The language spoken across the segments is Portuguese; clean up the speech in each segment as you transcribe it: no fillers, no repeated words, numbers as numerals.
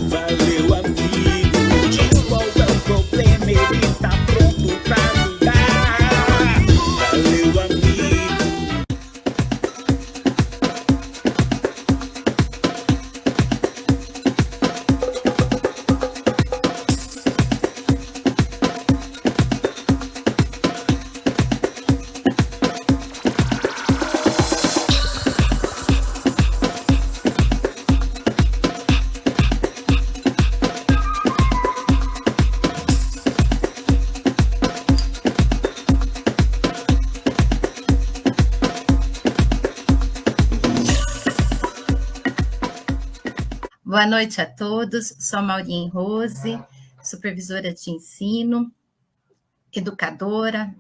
Valeu, amigo. Diz qual é o problema, ele tá pronto pra ajudar. Valeu, amigo. Boa noite a todos, sou Maureen Rose, supervisora de ensino, educadora,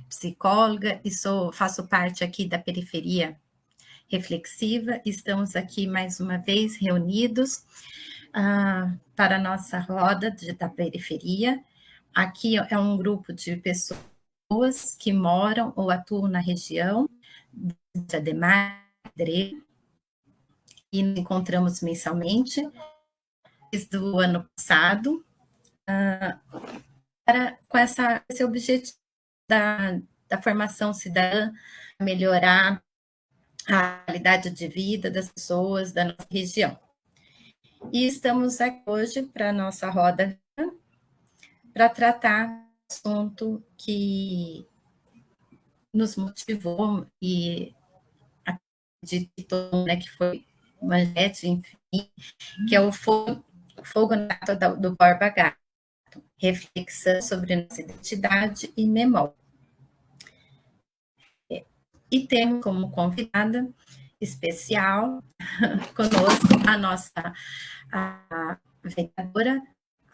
psicóloga e faço parte aqui da Periferia Reflexiva. Estamos aqui mais uma vez reunidos para a nossa roda da periferia. Aqui é um grupo de pessoas que moram ou atuam na região de Ademar, e nos encontramos mensalmente, desde o ano passado, com esse objetivo da formação cidadã, melhorar a qualidade de vida das pessoas da nossa região. E estamos aqui hoje para a nossa roda para tratar um assunto que nos motivou e acredito, né, que foi manchete, enfim, que é o Fogo Nato do Borba Gato, reflexão sobre nossa identidade e memória. E temos como convidada especial conosco a nossa vereadora,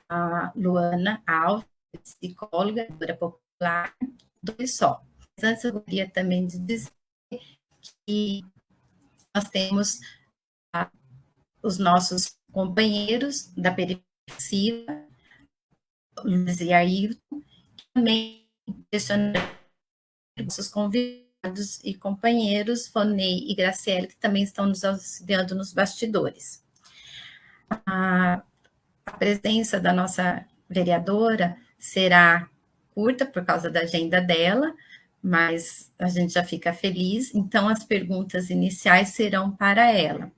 a Luana Alves, psicóloga, vereadora popular do ISOL. Mas antes eu gostaria também de dizer que nós temos os nossos companheiros da periferia, Luiz e Ayrton, que também questionaram nossos convidados e companheiros, Fonei e Graciele, que também estão nos auxiliando nos bastidores. A presença da nossa vereadora será curta por causa da agenda dela, mas a gente já fica feliz, então as perguntas iniciais serão para ela.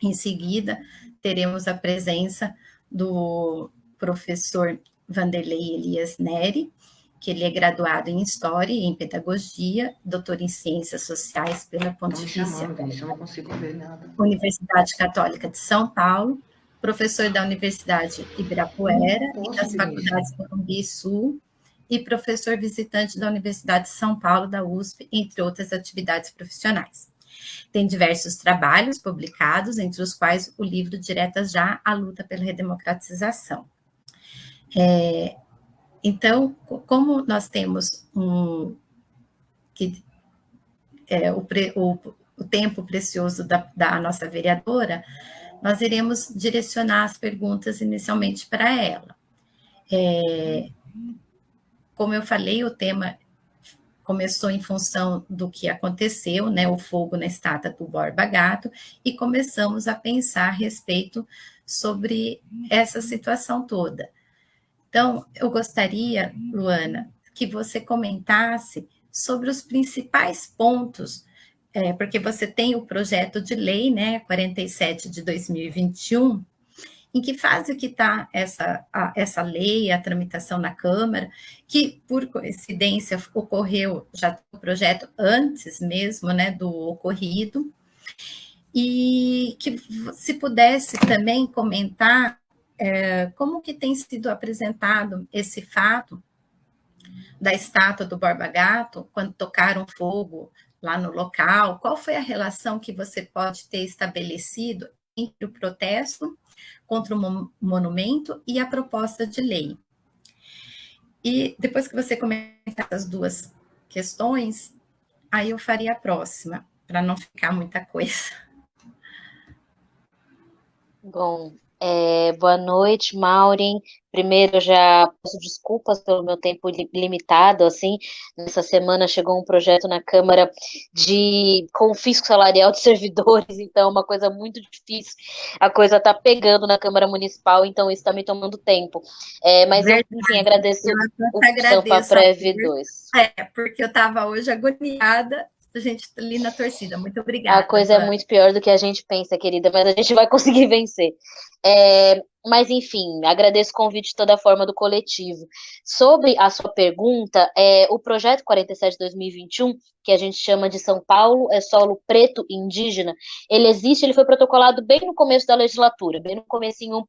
Em seguida, teremos a presença do professor Vanderlei Elias Neri, que ele é graduado em História e em Pedagogia, doutor em Ciências Sociais pela Pontifícia Universidade Católica de São Paulo, professor da Universidade Ibirapuera e das Faculdades do Morumbi Sul, e professor visitante da Universidade de São Paulo, da USP, entre outras atividades profissionais. Tem diversos trabalhos publicados, entre os quais o livro Diretas Já, a luta pela redemocratização. Então, como nós temos o tempo precioso da nossa vereadora, nós iremos direcionar as perguntas inicialmente para ela. Como eu falei, o tema começou em função do que aconteceu, né, o fogo na estátua do Borba Gato, e começamos a pensar a respeito sobre essa situação toda. Então, eu gostaria, Luana, que você comentasse sobre os principais pontos, porque você tem o projeto de lei, né, 47 de 2021, em que fase que está essa lei, a tramitação na Câmara, que, por coincidência, ocorreu já o projeto antes mesmo, né, do ocorrido, e que se pudesse também comentar como que tem sido apresentado esse fato da estátua do Borba Gato, quando tocaram fogo lá no local, qual foi a relação que você pode ter estabelecido entre o protesto contra o monumento e a proposta de lei. E depois que você comentar as duas questões, aí eu faria a próxima. para não ficar muita coisa. Bom, boa noite, Maureen. Primeiro, eu já peço desculpas pelo meu tempo limitado, assim. Nessa semana chegou um projeto na Câmara de confisco salarial de servidores, então é uma coisa muito difícil. A coisa está pegando na Câmara Municipal, então isso está me tomando tempo. Mas eu, enfim, agradeço o Sampa Prev 2. Porque eu estava hoje agoniada, a gente ali na torcida. Muito obrigada. A coisa é muito pior do que a gente pensa, querida, mas a gente vai conseguir vencer. Mas, enfim, agradeço o convite de toda forma do coletivo. Sobre a sua pergunta, o projeto 47/2021, que a gente chama de São Paulo é Solo Preto e Indígena, ele existe, ele foi protocolado bem no começo da legislatura, bem no comecinho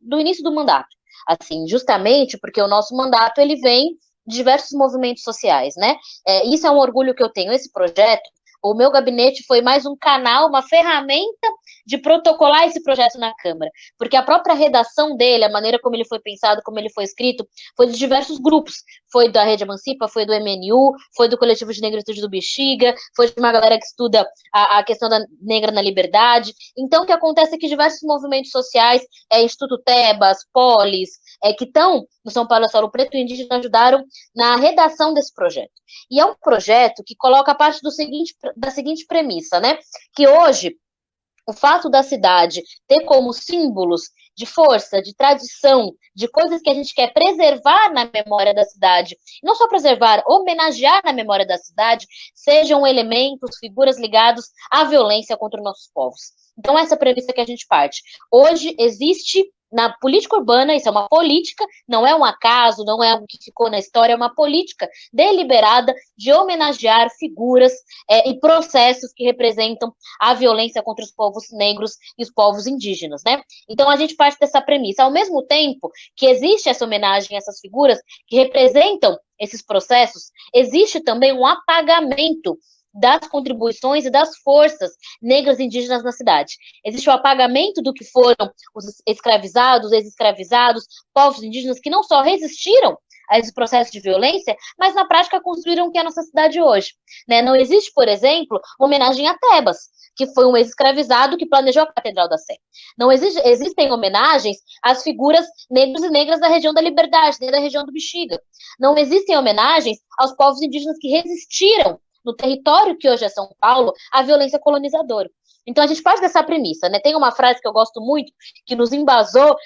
do início do mandato. Assim, justamente porque o nosso mandato, ele vem de diversos movimentos sociais, né? Isso é um orgulho que eu tenho. Esse projeto, o meu gabinete foi mais um canal, uma ferramenta de protocolar esse projeto na Câmara, porque a própria redação dele, a maneira como ele foi pensado, como ele foi escrito, foi de diversos grupos. Foi da Rede Emancipa, foi do MNU, foi do Coletivo de Negritude do Bexiga, foi de uma galera que estuda a questão da negra na liberdade. Então, o que acontece é que diversos movimentos sociais, Instituto Tebas, Polis, que estão no São Paulo Solo Preto e Indígena, ajudaram na redação desse projeto. E é um projeto que coloca a parte da seguinte premissa, né? Que hoje, o fato da cidade ter como símbolos de força, de tradição, de coisas que a gente quer preservar na memória da cidade, não só preservar, homenagear na memória da cidade, sejam elementos, figuras ligados à violência contra os nossos povos. Então, essa é a premissa que a gente parte. Hoje existe na política urbana, isso é uma política, não é um acaso, não é algo que ficou na história, é uma política deliberada de homenagear figuras e processos que representam a violência contra os povos negros e os povos indígenas, né? Então a gente parte dessa premissa. Ao mesmo tempo que existe essa homenagem a essas figuras que representam esses processos, existe também um apagamento das contribuições e das forças negras e indígenas na cidade. Existe o apagamento do que foram os escravizados, ex-escravizados, povos indígenas que não só resistiram a esse processo de violência, mas na prática construíram o que é a nossa cidade hoje. Né? Não existe, por exemplo, uma homenagem a Tebas, que foi um ex-escravizado que planejou a Catedral da Sé. Não existem homenagens às figuras negros e negras da região da Liberdade, nem da região do Bexiga. Não existem homenagens aos povos indígenas que resistiram no território que hoje é São Paulo, a violência colonizadora. Então, a gente parte dessa premissa, né? Tem uma frase que eu gosto muito, que nos embasou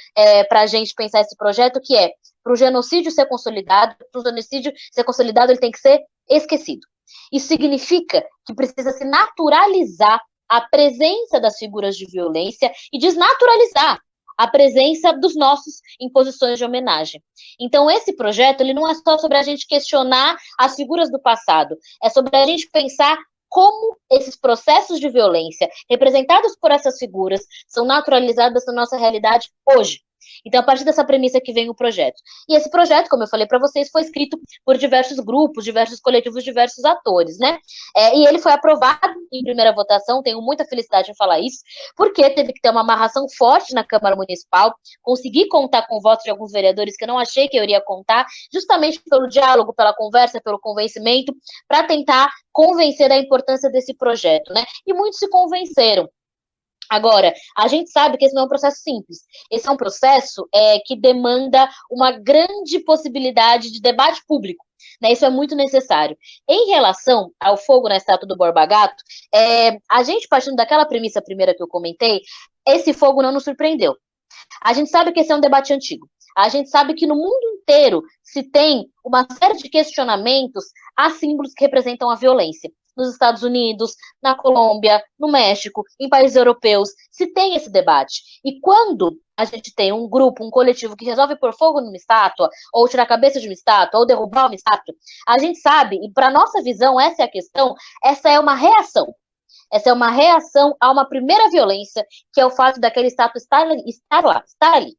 para a gente pensar esse projeto, que é, para o genocídio ser consolidado, ele tem que ser esquecido. Isso significa que precisa se naturalizar a presença das figuras de violência e desnaturalizar a presença dos nossos em posições de homenagem. Então, esse projeto, ele não é só sobre a gente questionar as figuras do passado, é sobre a gente pensar como esses processos de violência representados por essas figuras são naturalizados na nossa realidade hoje. Então, a partir dessa premissa que vem o projeto. E esse projeto, como eu falei para vocês, foi escrito por diversos grupos, diversos coletivos, diversos atores, né? E ele foi aprovado em primeira votação, tenho muita felicidade em falar isso, porque teve que ter uma amarração forte na Câmara Municipal, consegui contar com o voto de alguns vereadores que eu não achei que eu iria contar, justamente pelo diálogo, pela conversa, pelo convencimento, para tentar convencer da importância desse projeto, né? E muitos se convenceram. Agora, a gente sabe que esse não é um processo simples. Esse é um processo que demanda uma grande possibilidade de debate público. Né? Isso é muito necessário. Em relação ao fogo na estátua do Borba Gato, a gente, partindo daquela premissa primeira que eu comentei, esse fogo não nos surpreendeu. A gente sabe que esse é um debate antigo. A gente sabe que no mundo inteiro se tem uma série de questionamentos a símbolos que representam a violência. Nos Estados Unidos, na Colômbia, no México, em países europeus, se tem esse debate. E quando a gente tem um grupo, um coletivo que resolve pôr fogo numa estátua, ou tirar a cabeça de uma estátua, ou derrubar uma estátua, a gente sabe, e para nossa visão, essa é a questão, essa é uma reação. Essa é uma reação a uma primeira violência, que é o fato daquela estátua estar ali.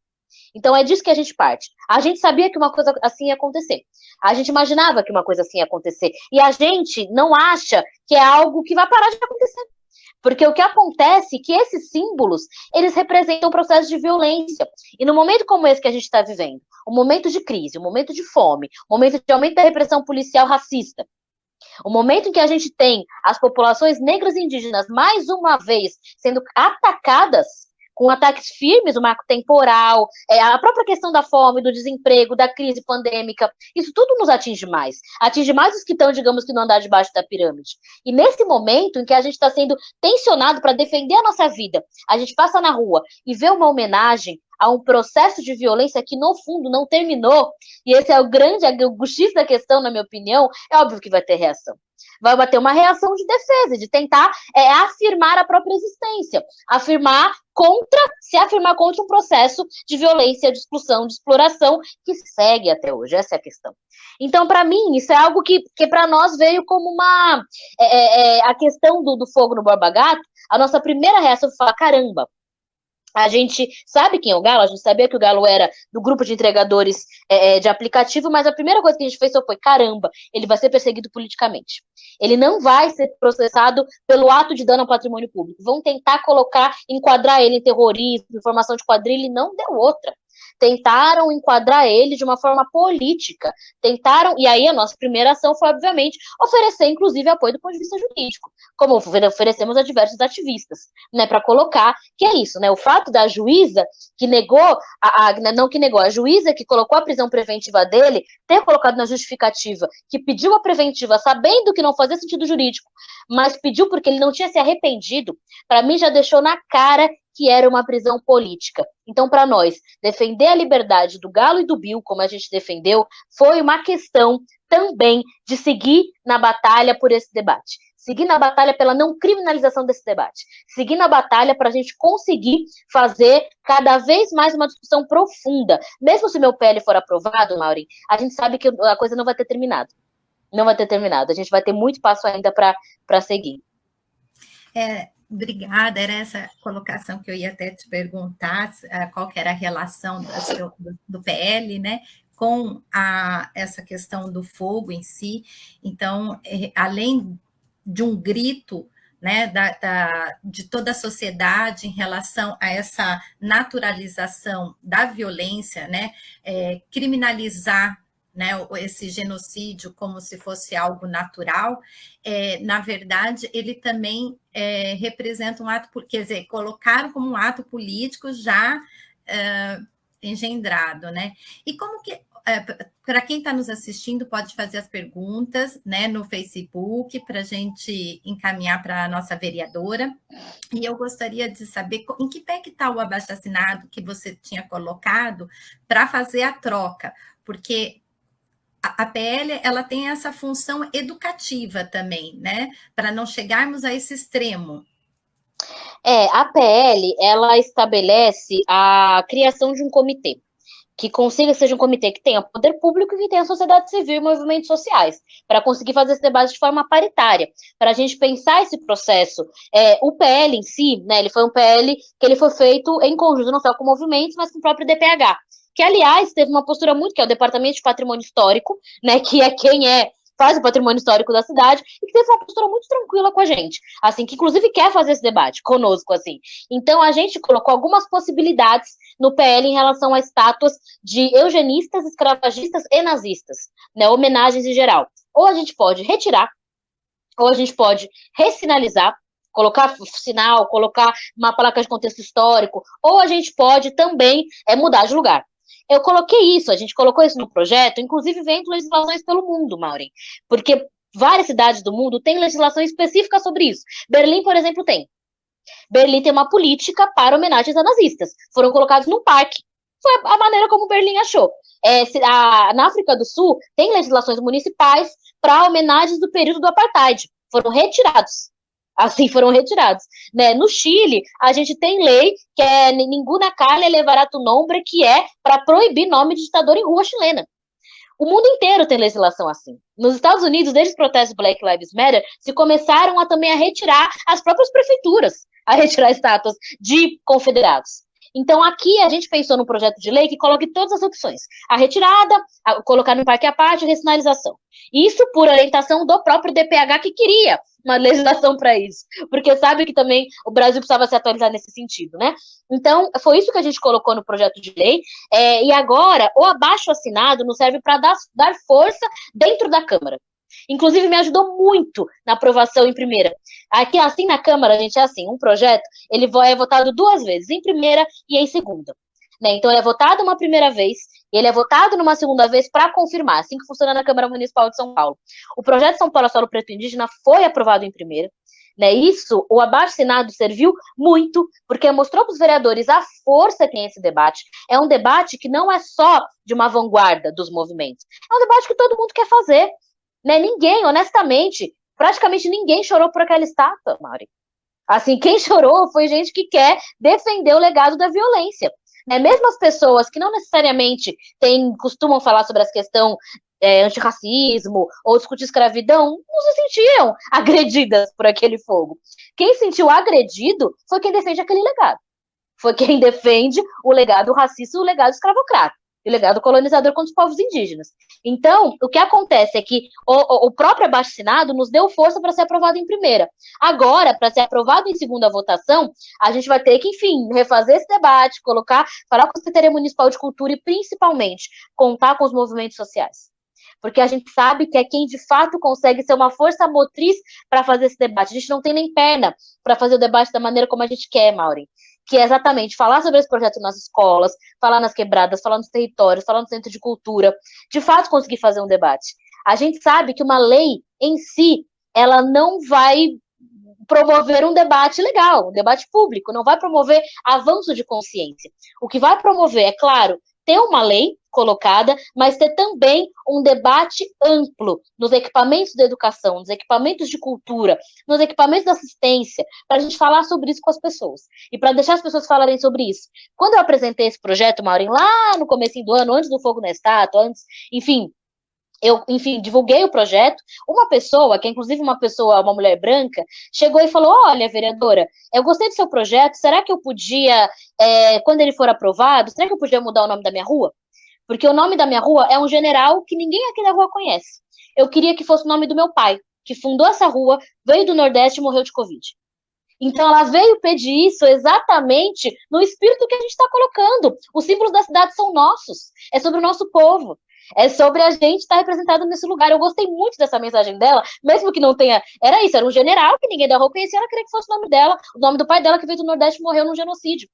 Então é disso que a gente parte. A gente sabia que uma coisa assim ia acontecer. A gente imaginava que uma coisa assim ia acontecer. E a gente não acha que é algo que vai parar de acontecer. Porque o que acontece é que esses símbolos, eles representam um processo de violência. E no momento como esse que a gente está vivendo, um momento de crise, um momento de fome, um momento de aumento da repressão policial racista, O momento em que a gente tem as populações negras e indígenas, mais uma vez, sendo atacadas, com ataques firmes, o marco temporal, a própria questão da fome, do desemprego, da crise pandêmica, isso tudo nos atinge mais. Atinge mais os que estão, digamos que no andar de baixo da pirâmide. E nesse momento em que a gente está sendo tensionado para defender a nossa vida, a gente passa na rua e vê uma homenagem a um processo de violência que, no fundo, não terminou, e esse é o X da questão, na minha opinião, é óbvio que vai ter reação. Vai bater uma reação de defesa, de tentar afirmar a própria existência, se afirmar contra um processo de violência, de exclusão, de exploração que segue até hoje. Essa é a questão. Então, para mim, isso é algo que para nós veio como a questão do fogo no Borba Gato. A nossa primeira reação foi falar, caramba, a gente sabe quem é o Galo, a gente sabia que o Galo era do grupo de entregadores de aplicativo, mas a primeira coisa que a gente fez foi, caramba, ele vai ser perseguido politicamente. Ele não vai ser processado pelo ato de dano ao patrimônio público. Vão tentar enquadrar ele em terrorismo, em formação de quadrilha, e não deu outra. Tentaram enquadrar ele de uma forma política. E aí a nossa primeira ação foi, obviamente, oferecer, inclusive, apoio do ponto de vista jurídico, como oferecemos a diversos ativistas, né, para colocar que é isso, né, o fato da juíza que negou, a juíza que colocou a prisão preventiva dele, ter colocado na justificativa, que pediu a preventiva sabendo que não fazia sentido jurídico, mas pediu porque ele não tinha se arrependido, para mim já deixou na cara que era uma prisão política. Então, para nós, defender a liberdade do Galo e do Bill, como a gente defendeu, foi uma questão também de seguir na batalha por esse debate. Seguir na batalha pela não criminalização desse debate. Seguir na batalha para a gente conseguir fazer cada vez mais uma discussão profunda. Mesmo se meu PL for aprovado, Maureen, a gente sabe que a coisa não vai ter terminado. Não vai ter terminado. A gente vai ter muito passo ainda para seguir. Obrigada, era essa colocação que eu ia até te perguntar, qual que era a relação do PL, né, com essa questão do fogo em si. Então, além de um grito, né, de toda a sociedade em relação a essa naturalização da violência, né, criminalizar, né, esse genocídio como se fosse algo natural, na verdade, ele também representa um ato, quer dizer, colocaram como um ato político já engendrado, né? E como que, para quem está nos assistindo, pode fazer as perguntas, né, no Facebook, para a gente encaminhar para a nossa vereadora. E eu gostaria de saber em que pé que está o abaixo-assinado que você tinha colocado para fazer a troca, porque a PL, ela tem essa função educativa também, né? Para não chegarmos a esse extremo. A PL, ela estabelece a criação de um comitê, que consiga seja um comitê que tenha poder público e que tenha sociedade civil e movimentos sociais, para conseguir fazer esse debate de forma paritária, para a gente pensar esse processo. O PL em si, né, ele foi um PL que ele foi feito em conjunto, não só com movimentos, mas com o próprio DPH, que, aliás, teve uma postura que é o Departamento de Patrimônio Histórico, né, que é quem faz o patrimônio histórico da cidade, e que teve uma postura muito tranquila com a gente, assim, que inclusive quer fazer esse debate conosco, assim. Então, a gente colocou algumas possibilidades no PL em relação a estátuas de eugenistas, escravagistas e nazistas, né, homenagens em geral. Ou a gente pode retirar, ou a gente pode ressinalizar, colocar sinal, colocar uma placa de contexto histórico, ou a gente pode também mudar de lugar. Eu coloquei isso, a gente colocou isso no projeto, inclusive vendo legislações pelo mundo, Maureen, porque várias cidades do mundo têm legislação específica sobre isso. Berlim, por exemplo, tem. Berlim tem uma política para homenagens a nazistas. Foram colocados num parque. Foi a maneira como Berlim achou. Na África do Sul, tem legislações municipais para homenagens do período do apartheid. Foram retirados. Assim foram retirados. Né? No Chile, a gente tem lei que é Ninguna Calle levará tu nombre, que é para proibir nome de ditador em rua chilena. O mundo inteiro tem legislação assim. Nos Estados Unidos, desde os protestos Black Lives Matter, se começaram também a retirar as próprias prefeituras, a retirar estátuas de confederados. Então, aqui a gente pensou num projeto de lei que coloque todas as opções. A retirada, colocar no parque à parte, a ressinalização. Isso por orientação do próprio DPH, que queria uma legislação para isso. Porque sabe que também o Brasil precisava se atualizar nesse sentido, né? Então, foi isso que a gente colocou no projeto de lei. E agora, o abaixo-assinado nos serve para dar força dentro da Câmara. Inclusive, me ajudou muito na aprovação em primeira. Aqui, assim, na Câmara, gente, é assim, um projeto, ele é votado 2 vezes, em primeira e em segunda. Né? Então, ele é votado uma primeira vez, e ele é votado numa segunda vez para confirmar, assim que funciona na Câmara Municipal de São Paulo. O projeto São Paulo Solo Preto Indígena foi aprovado em primeira. Né? Isso, o abaixo-assinado serviu muito, porque mostrou para os vereadores a força que tem esse debate. É um debate que não é só de uma vanguarda dos movimentos, é um debate que todo mundo quer fazer. Né? Ninguém, honestamente, praticamente ninguém chorou por aquela estátua, Mauri. Assim, quem chorou foi gente que quer defender o legado da violência. Né? Mesmo as pessoas que não necessariamente costumam falar sobre essa questão antirracismo ou discutir escravidão, não se sentiam agredidas por aquele fogo. Quem sentiu agredido foi quem defende aquele legado. Foi quem defende o legado racista e o legado escravocrata. E o legado colonizador contra os povos indígenas. Então, o que acontece é que o próprio abaixo-assinado nos deu força para ser aprovado em primeira. Agora, para ser aprovado em segunda votação, a gente vai ter que, enfim, refazer esse debate, falar com a Secretaria Municipal de Cultura e, principalmente, contar com os movimentos sociais. Porque a gente sabe que é quem, de fato, consegue ser uma força motriz para fazer esse debate. A gente não tem nem perna para fazer o debate da maneira como a gente quer, Maureen. Que é exatamente falar sobre esse projeto nas escolas, falar nas quebradas, falar nos territórios, falar no centro de cultura, de fato conseguir fazer um debate. A gente sabe que uma lei em si, ela não vai promover um debate legal, um debate público, não vai promover avanço de consciência. O que vai promover, é claro, ter uma lei colocada, mas ter também um debate amplo nos equipamentos da educação, nos equipamentos de cultura, nos equipamentos da assistência, para a gente falar sobre isso com as pessoas. E para deixar as pessoas falarem sobre isso. Quando eu apresentei esse projeto, Maureen, lá no comecinho do ano, antes do fogo na estátua, divulguei o projeto. Uma pessoa, que é inclusive uma mulher branca, chegou e falou: olha, vereadora, eu gostei do seu projeto, será que eu podia, quando ele for aprovado, será que eu podia mudar o nome da minha rua? Porque o nome da minha rua é um general que ninguém aqui da rua conhece. Eu queria que fosse o nome do meu pai, que fundou essa rua, veio do Nordeste e morreu de Covid. Então, ela veio pedir isso exatamente no espírito que a gente está colocando. Os símbolos da cidade são nossos, é sobre o nosso povo. É sobre a gente estar representado nesse lugar. Eu gostei muito dessa mensagem dela, mesmo que não tenha... Era isso, era um general que ninguém da rua conhecia, ela queria que fosse o nome dela, o nome do pai dela, que veio do Nordeste e morreu num genocídio,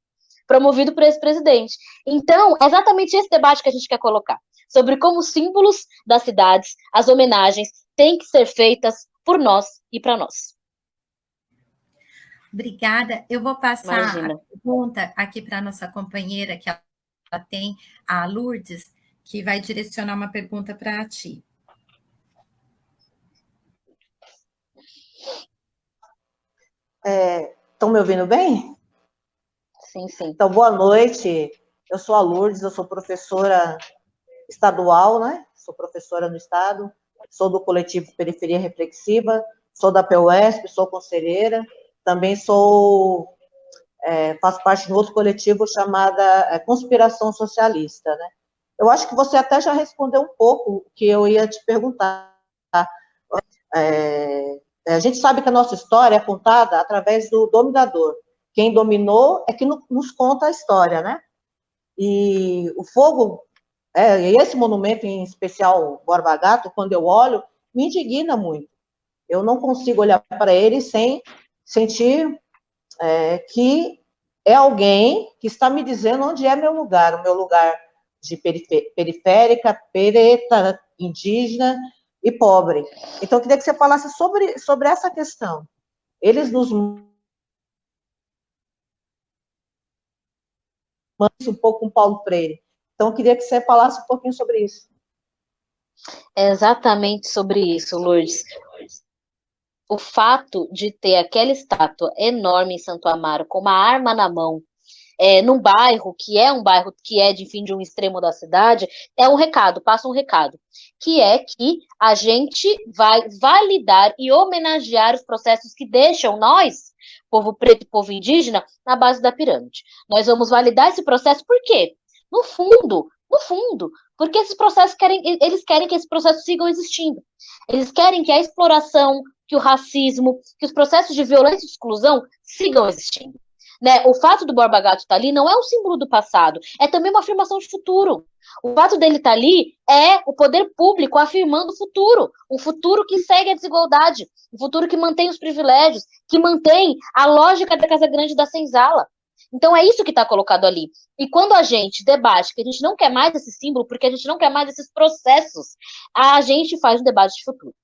promovido por esse presidente. Então, é exatamente esse debate que a gente quer colocar, sobre como os símbolos das cidades, as homenagens, têm que ser feitas por nós e para nós. Obrigada. Eu vou passar Imagina. a pergunta aqui para a nossa companheira, que ela tem, a Lourdes, que vai direcionar uma pergunta para ti. Estão me ouvindo bem? Sim, sim. Então, boa noite. Eu sou a Lourdes, eu sou professora estadual, né? Sou professora no estado, sou do coletivo Periferia Reflexiva, sou da PUESP, sou conselheira, também faço parte de um outro coletivo chamado Conspiração Socialista, né? Eu acho que você até já respondeu um pouco o que eu ia te perguntar. A gente sabe que a nossa história é contada através do dominador. Quem dominou é que nos conta a história, né? E o fogo, e esse monumento em especial, Borba Gato, quando eu olho, me indigna muito. Eu não consigo olhar para ele sem sentir que é alguém que está me dizendo onde é meu lugar, o meu lugar de periférica, preta, indígena e pobre. Então, eu queria que você falasse sobre essa questão. Eles nos mandam um pouco com Paulo Freire. Então, eu queria que você falasse um pouquinho sobre isso. É exatamente sobre isso, Lourdes. O fato de ter aquela estátua enorme em Santo Amaro, com uma arma na mão, num bairro que é de um extremo da cidade, é um recado, passa um recado, que é que a gente vai validar e homenagear os processos que deixam nós, povo preto e povo indígena, na base da pirâmide. Nós vamos validar esse processo por quê? No fundo, porque esses processos eles querem que esses processos sigam existindo. Eles querem que a exploração, que o racismo, que os processos de violência e exclusão sigam existindo. Né? O fato do Borba Gato estar ali não é um símbolo do passado, é também uma afirmação de futuro. O fato dele estar ali é o poder público afirmando o futuro, um futuro que segue a desigualdade, um futuro que mantém os privilégios, que mantém a lógica da Casa Grande da Senzala. Então é isso que está colocado ali. E quando a gente debate que a gente não quer mais esse símbolo, porque a gente não quer mais esses processos, a gente faz um debate de futuro.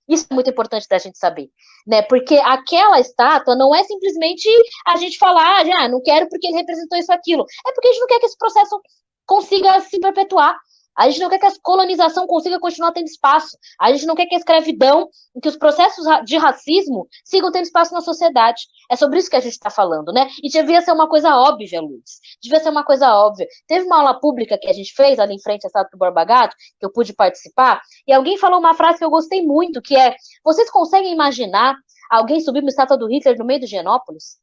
Isso é muito importante da gente saber, né? Porque aquela estátua não é simplesmente a gente falar, não quero porque ele representou isso, aquilo. É porque a gente não quer que esse processo consiga se perpetuar. A gente não quer que a colonização consiga continuar tendo espaço. A gente não quer que a escravidão, que os processos de racismo sigam tendo espaço na sociedade. É sobre isso que a gente está falando, né? E devia ser uma coisa óbvia, Luiz. Devia ser uma coisa óbvia. Teve uma aula pública que a gente fez ali em frente à estátua do Borba Gato, que eu pude participar, e alguém falou uma frase que eu gostei muito, que é: vocês conseguem imaginar alguém subir uma estátua do Hitler no meio do Higienópolis?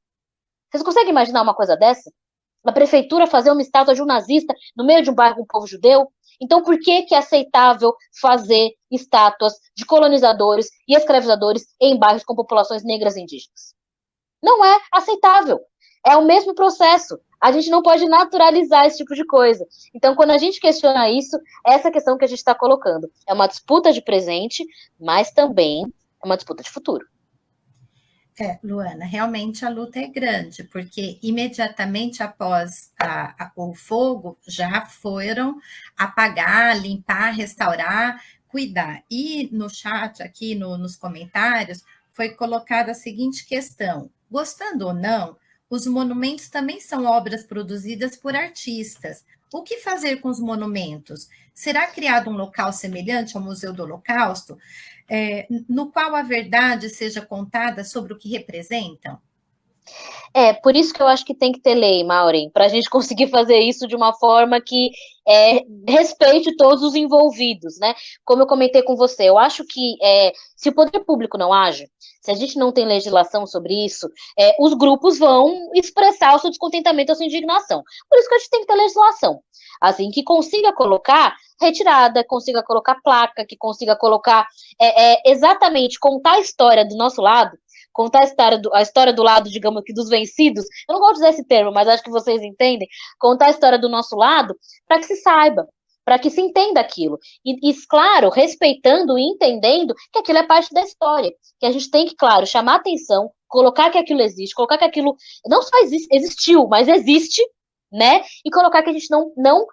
Vocês conseguem imaginar uma coisa dessa? A prefeitura fazer uma estátua de um nazista no meio de um bairro com um povo judeu? Então, por que é aceitável fazer estátuas de colonizadores e escravizadores em bairros com populações negras e indígenas? Não é aceitável. É o mesmo processo. A gente não pode naturalizar esse tipo de coisa. Então, quando a gente questiona isso, essa questão que a gente está colocando é uma disputa de presente, mas também é uma disputa de futuro. Luana, realmente a luta é grande, porque imediatamente após o fogo já foram apagar, limpar, restaurar, cuidar. E no chat aqui, nos comentários, foi colocada a seguinte questão: gostando ou não, os monumentos também são obras produzidas por artistas. O que fazer com os monumentos? Será criado um local semelhante ao Museu do Holocausto, no qual a verdade seja contada sobre o que representam? Por isso que eu acho que tem que ter lei, Maureen, para a gente conseguir fazer isso de uma forma que respeite todos os envolvidos, né? Como eu comentei com você, eu acho que se o poder público não age, se a gente não tem legislação sobre isso, os grupos vão expressar o seu descontentamento, a sua indignação. Por isso que a gente tem que ter legislação, assim, que consiga colocar retirada, consiga colocar placa, que consiga colocar exatamente, contar a história do nosso lado, contar a história do lado, digamos aqui, dos vencidos. Eu não gosto de usar esse termo, mas acho que vocês entendem. Contar a história do nosso lado para que se saiba, para que se entenda aquilo. E, claro, respeitando e entendendo que aquilo é parte da história. Que a gente tem que, claro, chamar atenção, colocar que aquilo existe, colocar que aquilo não só existiu, mas existe, né? E colocar que a gente não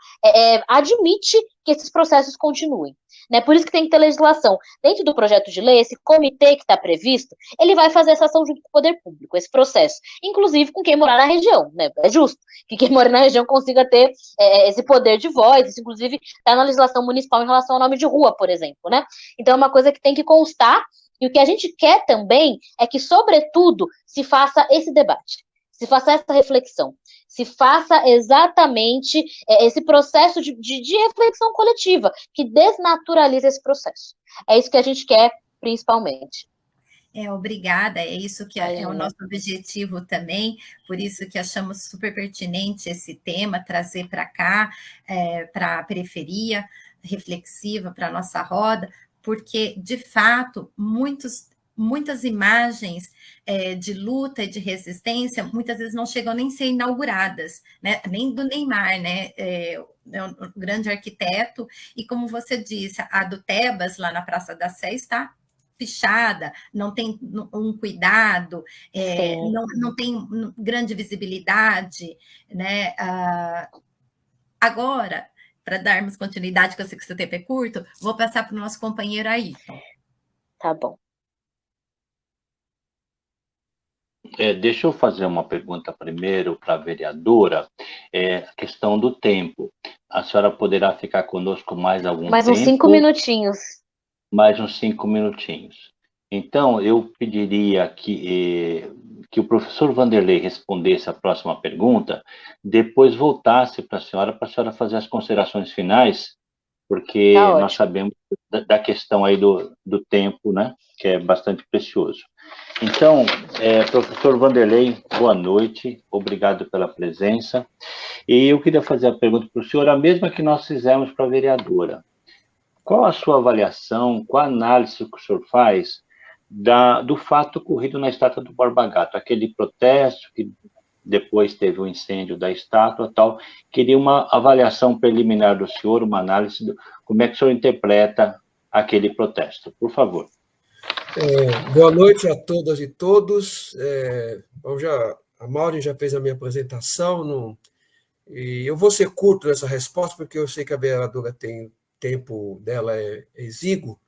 admite que esses processos continuem. Né? Por isso que tem que ter legislação. Dentro do projeto de lei, esse comitê que está previsto, ele vai fazer essa ação junto com o poder público, esse processo. Inclusive com quem morar na região, né? É justo que quem mora na região consiga ter esse poder de voz. Isso, inclusive, está na legislação municipal em relação ao nome de rua, por exemplo, né? Então, é uma coisa que tem que constar. E o que a gente quer também é que, sobretudo, se faça esse debate, se faça essa reflexão, se faça exatamente esse processo de reflexão coletiva, que desnaturaliza esse processo. É isso que a gente quer, principalmente. Obrigada, é isso que é o nosso objetivo também, por isso que achamos super pertinente esse tema, trazer para cá, para a periferia reflexiva, para a nossa roda, porque, de fato, muitas imagens de luta e de resistência, muitas vezes não chegam nem a ser inauguradas, né? Nem do Neymar, né? É um grande arquiteto, e como você disse, a do Tebas, lá na Praça da Sé, está pichada, não tem um cuidado, não tem grande visibilidade, né? Agora, para darmos continuidade, que eu sei que seu tempo é curto, vou passar para o nosso companheiro Ayrton. Tá bom. Deixa eu fazer uma pergunta primeiro para a vereadora, a questão do tempo. A senhora poderá ficar conosco mais algum tempo? Mais uns 5 minutinhos. Mais uns 5 minutinhos. Então, eu pediria que o professor Vanderlei respondesse a próxima pergunta, depois voltasse para a senhora fazer as considerações finais, porque nós sabemos da questão aí do tempo, né, que é bastante precioso. Então, professor Vanderlei, boa noite, obrigado pela presença. E eu queria fazer a pergunta para o senhor, a mesma que nós fizemos para a vereadora. Qual a sua avaliação, qual a análise que o senhor faz do fato ocorrido na estátua do Borba Gato, aquele protesto que depois teve o incêndio da estátua, tal. Queria uma avaliação preliminar do senhor, uma análise do como é que o senhor interpreta aquele protesto, por favor. Boa noite a todas e todos. A Maureen já fez a minha apresentação, e eu vou ser curto nessa resposta, porque eu sei que a vereadora tem tempo dela exíguo,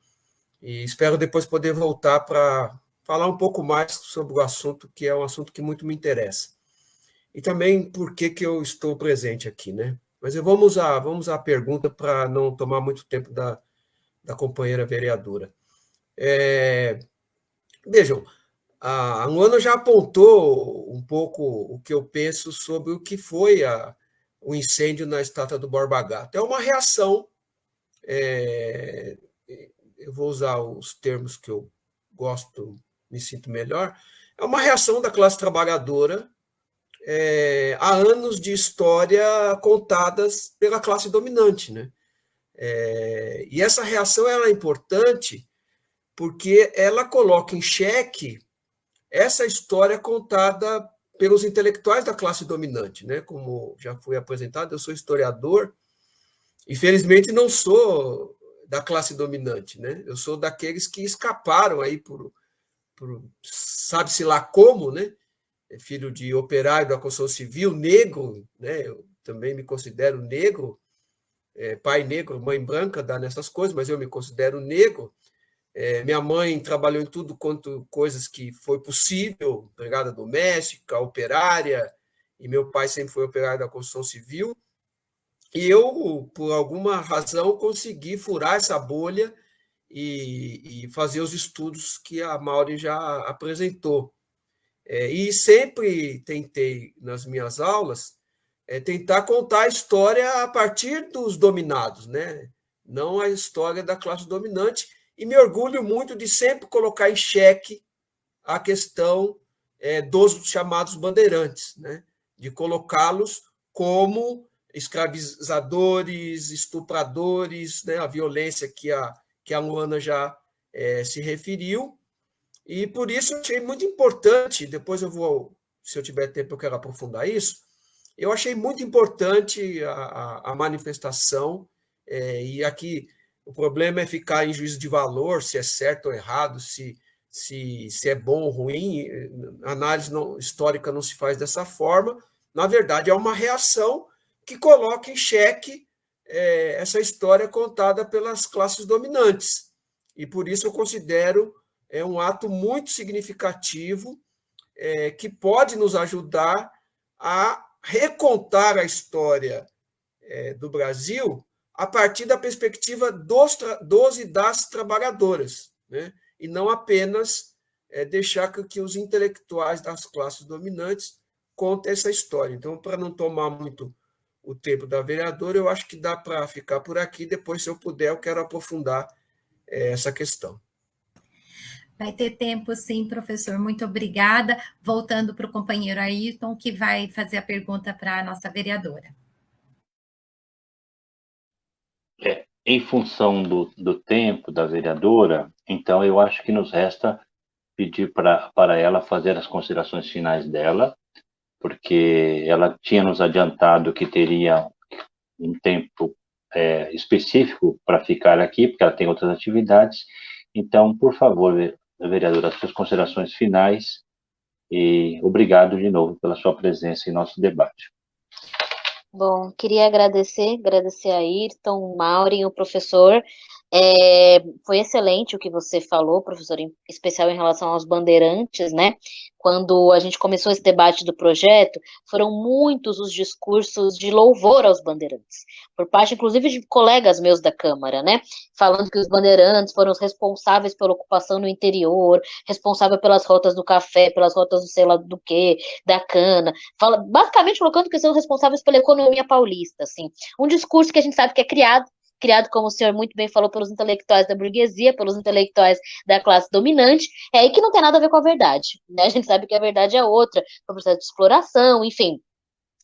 e espero depois poder voltar para falar um pouco mais sobre o assunto, que é um assunto que muito me interessa. E também por que eu estou presente aqui, né? Mas vamos à pergunta para não tomar muito tempo da companheira vereadora. Vejam, a Luana já apontou um pouco o que eu penso sobre o que foi o incêndio na estátua do Borba Gato. É uma reação, eu vou usar os termos que eu gosto, me sinto melhor, é uma reação da classe trabalhadora a anos de história contadas pela classe dominante, né? E essa reação ela é importante porque ela coloca em xeque essa história contada pelos intelectuais da classe dominante, né? Como já foi apresentado, eu sou historiador e, felizmente, não sou da classe dominante, né? Eu sou daqueles que escaparam aí por sabe-se lá como, né? Filho de operário da construção civil, negro, né? Eu também me considero negro, pai negro, mãe branca, dá nessas coisas, mas eu me considero negro. Minha mãe trabalhou em tudo quanto coisas que foi possível, empregada doméstica, operária, e meu pai sempre foi operário da construção civil. E eu, por alguma razão, consegui furar essa bolha e fazer os estudos que a Maureen já apresentou. E sempre tentei, nas minhas aulas, tentar contar a história a partir dos dominados, né? Não a história da classe dominante, e me orgulho muito de sempre colocar em xeque a questão dos chamados bandeirantes, né? De colocá-los como escravizadores, estupradores, né? A violência que a Luana já se referiu, e por isso eu achei muito importante, depois eu vou, se eu tiver tempo eu quero aprofundar isso, eu achei muito importante a manifestação, e aqui o problema é ficar em juízo de valor, se é certo ou errado, se é bom ou ruim, a análise histórica não se faz dessa forma, na verdade é uma reação que coloca em xeque essa história contada pelas classes dominantes, e por isso eu considero um ato muito significativo que pode nos ajudar a recontar a história do Brasil a partir da perspectiva dos e das trabalhadoras, né? E não apenas deixar que os intelectuais das classes dominantes contem essa história. Então, para não tomar muito o tempo da vereadora, eu acho que dá para ficar por aqui. Depois, se eu puder, eu quero aprofundar essa questão. Vai ter tempo, sim, professor. Muito obrigada. Voltando para o companheiro Ayrton, que vai fazer a pergunta para a nossa vereadora. Em função do tempo da vereadora, então eu acho que nos resta pedir para ela fazer as considerações finais dela, porque ela tinha nos adiantado que teria um tempo específico para ficar aqui, porque ela tem outras atividades. Então, por favor, vereadora, as suas considerações finais, e obrigado de novo pela sua presença em nosso debate. Bom, queria agradecer a Ayrton, Maureen, o professor. Foi excelente o que você falou, professor, em especial em relação aos bandeirantes, né? Quando a gente começou esse debate do projeto, foram muitos os discursos de louvor aos bandeirantes, por parte, inclusive, de colegas meus da Câmara, né? Falando que os bandeirantes foram os responsáveis pela ocupação no interior, responsável pelas rotas do café, pelas rotas do sei lá do quê, da cana, basicamente colocando que são responsáveis pela economia paulista, assim. Um discurso que a gente sabe que é criado, como o senhor muito bem falou, pelos intelectuais da burguesia, pelos intelectuais da classe dominante, e que não tem nada a ver com a verdade, né? A gente sabe que a verdade é outra, o processo de exploração, enfim.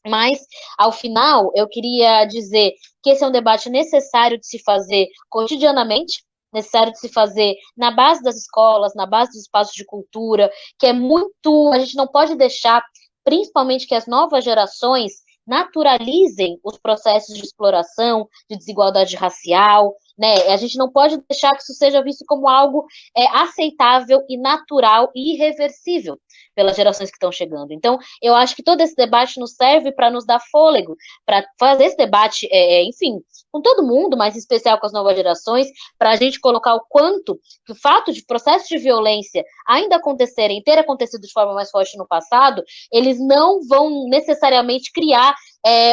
Mas, ao final, eu queria dizer que esse é um debate necessário de se fazer cotidianamente, necessário de se fazer na base das escolas, na base dos espaços de cultura, que é muito... A gente não pode deixar principalmente que as novas gerações naturalizem os processos de exploração, de desigualdade racial, né? A gente não pode deixar que isso seja visto como algo aceitável e natural e irreversível pelas gerações que estão chegando. Então, eu acho que todo esse debate nos serve para nos dar fôlego, para fazer esse debate, enfim, com todo mundo, mas em especial com as novas gerações, para a gente colocar o quanto que o fato de processos de violência ainda acontecerem, ter acontecido de forma mais forte no passado, eles não vão necessariamente criar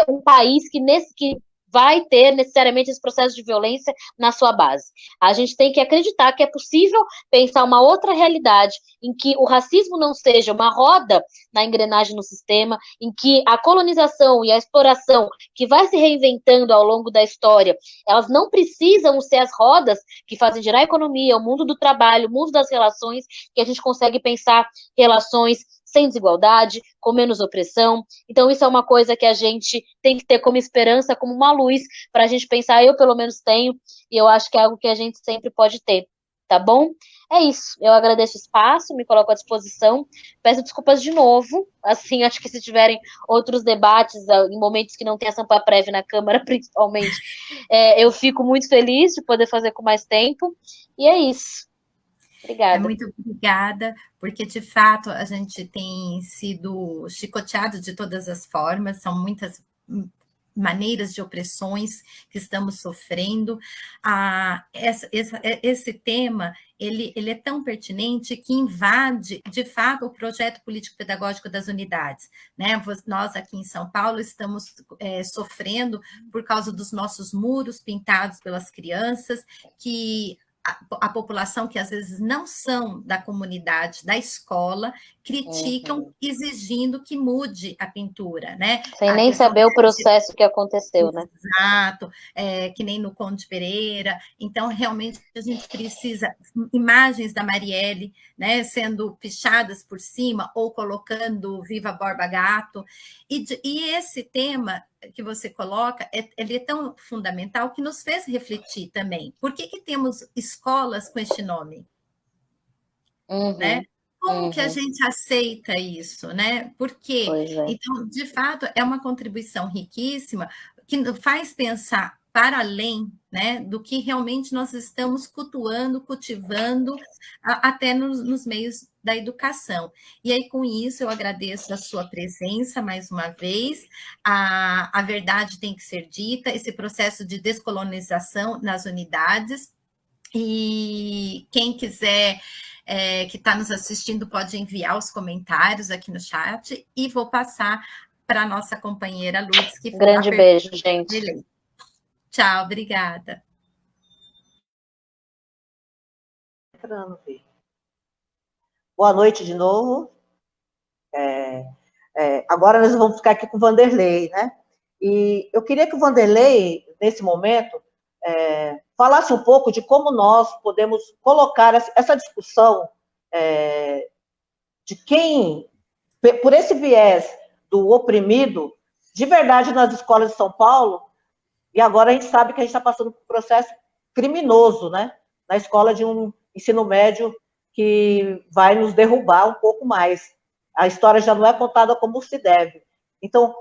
um país que vai ter necessariamente esse processo de violência na sua base. A gente tem que acreditar que é possível pensar uma outra realidade em que o racismo não seja uma roda na engrenagem no sistema, em que a colonização e a exploração que vai se reinventando ao longo da história, elas não precisam ser as rodas que fazem girar a economia, o mundo do trabalho, o mundo das relações, que a gente consegue pensar relações sem desigualdade, com menos opressão. Então, isso é uma coisa que a gente tem que ter como esperança, como uma luz, para a gente pensar, eu pelo menos tenho, e eu acho que é algo que a gente sempre pode ter, tá bom? É isso, eu agradeço o espaço, me coloco à disposição, peço desculpas de novo, assim, acho que se tiverem outros debates, em momentos que não tem a Sampa Prévia na Câmara, principalmente, eu fico muito feliz de poder fazer com mais tempo, e é isso. Obrigada. Muito obrigada, porque de fato a gente tem sido chicoteado de todas as formas, são muitas maneiras de opressões que estamos sofrendo. Esse tema ele é tão pertinente que invade, de fato, o projeto político-pedagógico das unidades, né? Nós aqui em São Paulo estamos sofrendo por causa dos nossos muros pintados pelas crianças, que a população que às vezes não são da comunidade, da escola, criticam, exigindo que mude a pintura, né? Sem nem saber o processo que aconteceu, né? Exato, que nem no Conde Pereira. Então, realmente, a gente precisa imagens da Marielle, né, sendo pichadas por cima ou colocando Viva Borba Gato. E esse tema que você coloca, ele é tão fundamental que nos fez refletir também. Por que temos escolas com este nome? Né? Como que a gente aceita isso, né? Por quê? Então, de fato, é uma contribuição riquíssima que faz pensar para além, né, do que realmente nós estamos cultivando até nos meios da educação. E aí, com isso, eu agradeço a sua presença mais uma vez. A verdade tem que ser dita, esse processo de descolonização nas unidades. E quem quiser, que está nos assistindo, pode enviar os comentários aqui no chat, e vou passar para a nossa companheira Lourdes, que grande beijo, gente. Tchau, obrigada. Boa noite de novo. Agora nós vamos ficar aqui com o Vanderlei, né? E eu queria que o Vanderlei, nesse momento, falasse um pouco de como nós podemos colocar essa discussão de quem, por esse viés do oprimido, de verdade nas escolas de São Paulo, e agora a gente sabe que a gente está passando por um processo criminoso, né? Na escola de um ensino médio que vai nos derrubar um pouco mais. A história já não é contada como se deve. Então,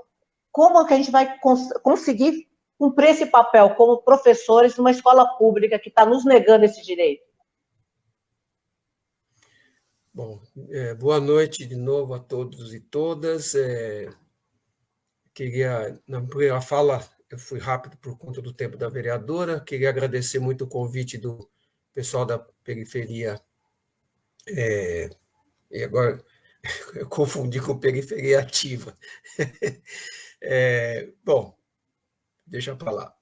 como que a gente vai conseguir cumprir esse papel como professores numa escola pública que está nos negando esse direito? Bom, boa noite de novo a todos e todas. Na primeira fala, eu fui rápido por conta do tempo da vereadora, queria agradecer muito o convite do pessoal da periferia, e agora eu confundi com periferia ativa. Bom, deixa para lá.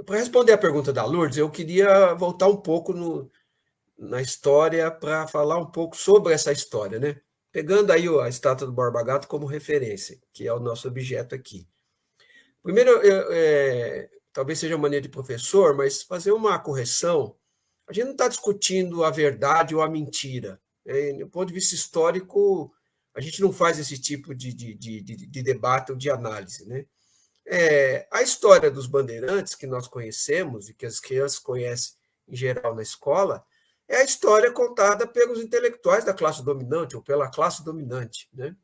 Para responder a pergunta da Lourdes, eu queria voltar um pouco na história para falar um pouco sobre essa história, né? Pegando aí a estátua do Borba Gato como referência, que é o nosso objeto aqui. Primeiro, talvez seja maneira de professor, mas fazer uma correção. A gente não está discutindo a verdade ou a mentira. Do ponto de vista histórico, a gente não faz esse tipo de debate ou de análise, né? A história dos bandeirantes que nós conhecemos e que as crianças conhecem em geral na escola é a história contada pelos intelectuais da classe dominante ou pela classe dominante, né?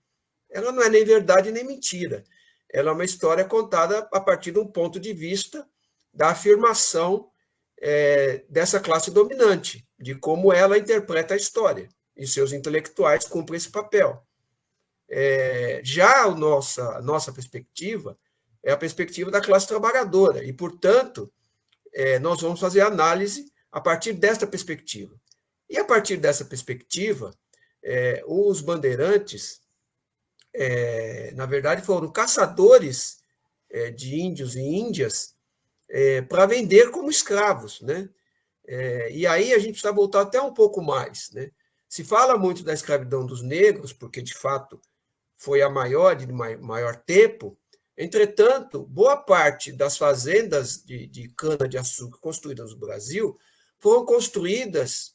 ela não é nem verdade nem mentira. Ela é uma história contada a partir de um ponto de vista da afirmação dessa classe dominante, de como ela interpreta a história, e seus intelectuais cumprem esse papel. Já a nossa perspectiva é a perspectiva da classe trabalhadora, e, portanto, nós vamos fazer análise a partir desta perspectiva. E, a partir dessa perspectiva, os bandeirantes, na verdade, foram caçadores de índios e índias para vender como escravos, né? E aí a gente precisa voltar até um pouco mais, né? Se fala muito da escravidão dos negros, porque, de fato, foi a maior de maior tempo. Entretanto, boa parte das fazendas de cana-de-açúcar construídas no Brasil foram construídas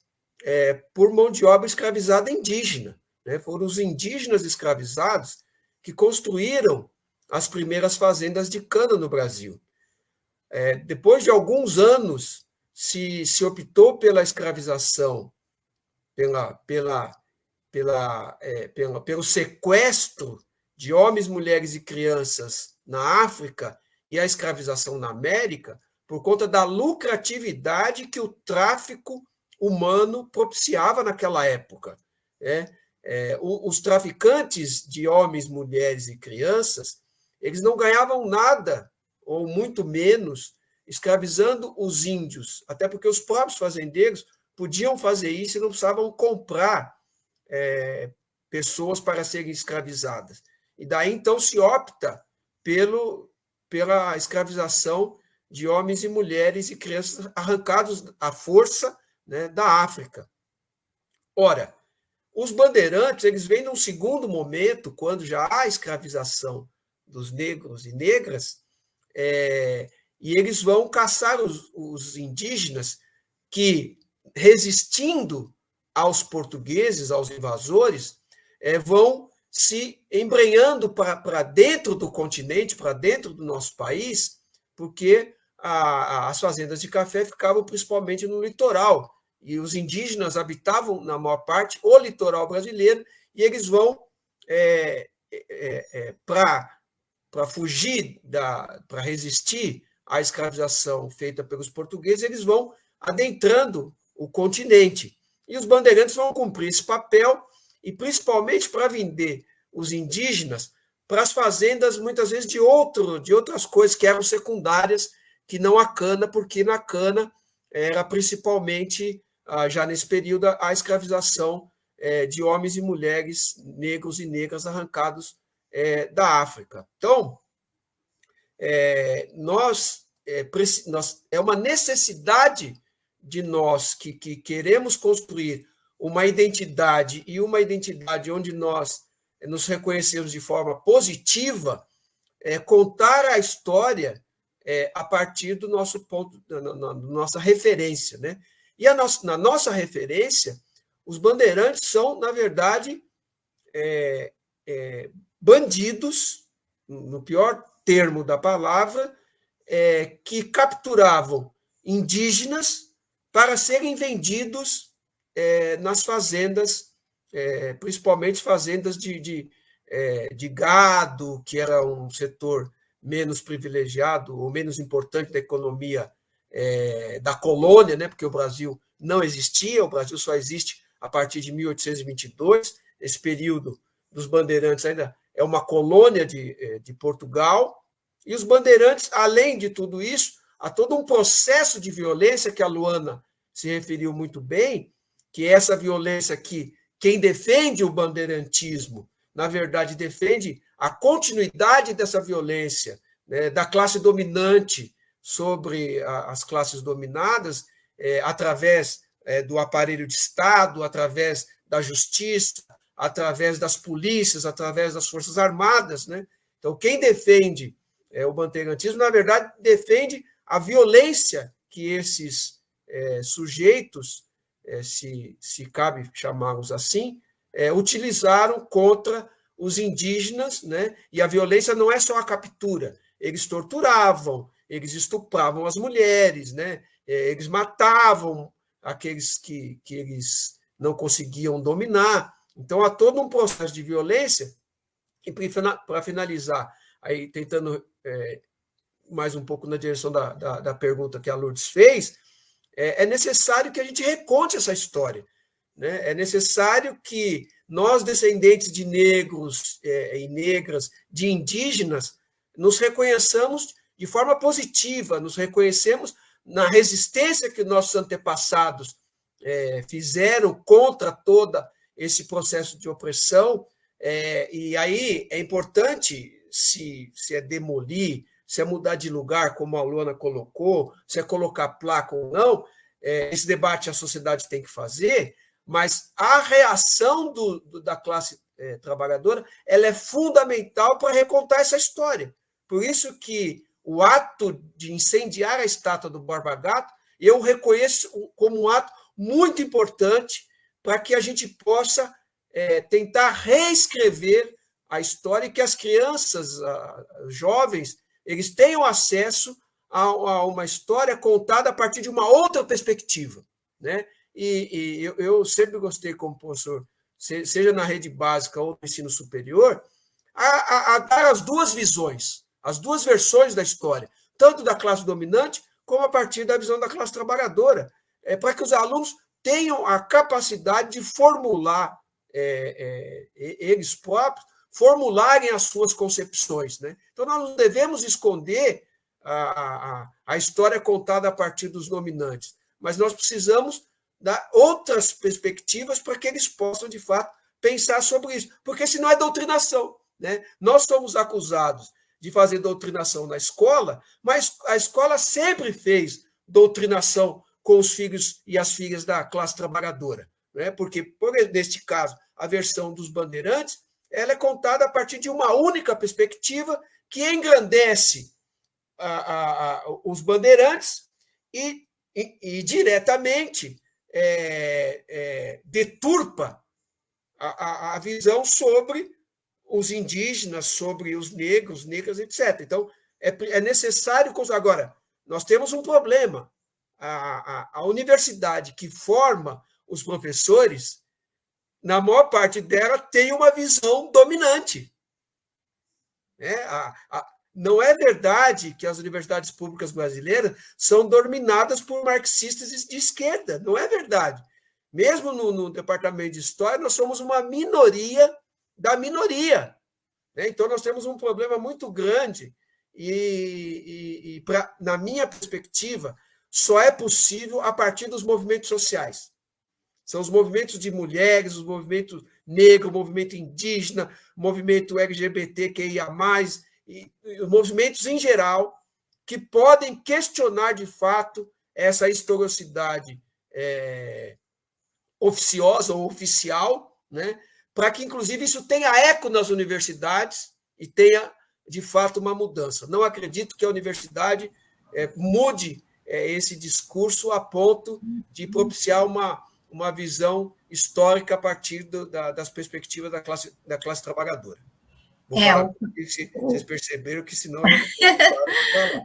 por mão de obra escravizada indígena, né? Foram os indígenas escravizados que construíram as primeiras fazendas de cana no Brasil. Depois de alguns anos, se optou pela escravização, pelo sequestro de homens, mulheres e crianças na África e a escravização na América, por conta da lucratividade que o tráfico humano propiciava naquela época. Os traficantes de homens, mulheres e crianças, eles não ganhavam nada, ou muito menos, escravizando os índios, até porque os próprios fazendeiros podiam fazer isso e não precisavam comprar pessoas para serem escravizadas. E daí, então, se opta pela escravização de homens e mulheres e crianças arrancados à força, né, da África. Ora, os bandeirantes, eles vêm num segundo momento, quando já há escravização dos negros e negras, e eles vão caçar os indígenas que, resistindo aos portugueses, aos invasores, vão se embrenhando para dentro do continente, para dentro do nosso país, porque as fazendas de café ficavam principalmente no litoral, e os indígenas habitavam, na maior parte, o litoral brasileiro, e eles vão para fugir, para resistir à escravização feita pelos portugueses, eles vão adentrando o continente. E os bandeirantes vão cumprir esse papel, e principalmente para vender os indígenas para as fazendas, muitas vezes, de outras coisas que eram secundárias, que não a cana, porque na cana era principalmente, já nesse período, a escravização de homens e mulheres, negros e negras arrancados da África. Então, é uma necessidade de nós que queremos construir uma identidade, e uma identidade onde nós nos reconhecemos de forma positiva, contar a história a partir do nosso ponto, da nossa referência, né? E na nossa referência, os bandeirantes são, na verdade, bandidos, no pior termo da palavra, que capturavam indígenas para serem vendidos nas fazendas, principalmente fazendas de gado, que era um setor menos privilegiado ou menos importante da economia da colônia, né? Porque o Brasil não existia, o Brasil só existe a partir de 1822, esse período dos bandeirantes ainda é uma colônia de Portugal, e os bandeirantes, além de tudo isso, há todo um processo de violência que a Luana se referiu muito bem, que é essa violência que quem defende o bandeirantismo, na verdade, defende a continuidade dessa violência, né, da classe dominante sobre as classes dominadas, através do aparelho de Estado, através da justiça, através das polícias, através das forças armadas, né? Então, quem defende o bandeirantismo, na verdade, defende a violência que esses sujeitos, se cabe chamá-los assim, utilizaram contra os indígenas, né? E a violência não é só a captura, eles torturavam, eles estupravam as mulheres, né? Eles matavam aqueles que eles não conseguiam dominar. Então, há todo um processo de violência, E para finalizar, aí tentando mais um pouco na direção da pergunta que a Lourdes fez, é necessário que a gente reconte essa história, né? É necessário que nós, descendentes de negros e negras, de indígenas, nos reconheçamos de forma positiva, nos reconhecemos na resistência que nossos antepassados fizeram contra todo esse processo de opressão. E aí é importante, se é demolir, se é mudar de lugar, como a Luana colocou, se é colocar placa ou não, esse debate a sociedade tem que fazer, mas a reação da classe trabalhadora ela é fundamental para recontar essa história. Por isso que o ato de incendiar a estátua do Borba Gato, eu reconheço como um ato muito importante para que a gente possa tentar reescrever a história e que as crianças, jovens, eles tenham acesso a uma história contada a partir de uma outra perspectiva, né? E eu sempre gostei, como professor, seja na rede básica ou no ensino superior, a dar as duas visões, as duas versões da história, tanto da classe dominante como a partir da visão da classe trabalhadora, para que os alunos tenham a capacidade de formular, eles próprios, formularem as suas concepções, né? Então, nós não devemos esconder a história contada a partir dos dominantes, mas nós precisamos dar outras perspectivas para que eles possam, de fato, pensar sobre isso, porque senão é doutrinação, né? Nós somos acusados de fazer doutrinação na escola, mas a escola sempre fez doutrinação com os filhos e as filhas da classe trabalhadora, né? Porque, neste caso, a versão dos bandeirantes ela é contada a partir de uma única perspectiva que engrandece os bandeirantes e diretamente deturpa a visão sobre os indígenas, sobre os negros, negras, etc. Então, é necessário... Agora, nós temos um problema. A universidade que forma os professores, na maior parte dela, tem uma visão dominante. Não é verdade que as universidades públicas brasileiras são dominadas por marxistas de esquerda. Não é verdade. Mesmo no departamento de História, nós somos uma minoria da minoria. Então, nós temos um problema muito grande e na minha perspectiva, só é possível a partir dos movimentos sociais. São os movimentos de mulheres, os movimentos negros, o movimento indígena, o movimento LGBTQIA+, e os movimentos em geral, que podem questionar, de fato, essa historicidade oficiosa ou oficial, né? Para que, inclusive, isso tenha eco nas universidades e tenha, de fato, uma mudança. Não acredito que a universidade mude esse discurso a ponto de propiciar uma visão histórica a partir das perspectivas da classe trabalhadora. Vou falar, vocês perceberam que senão...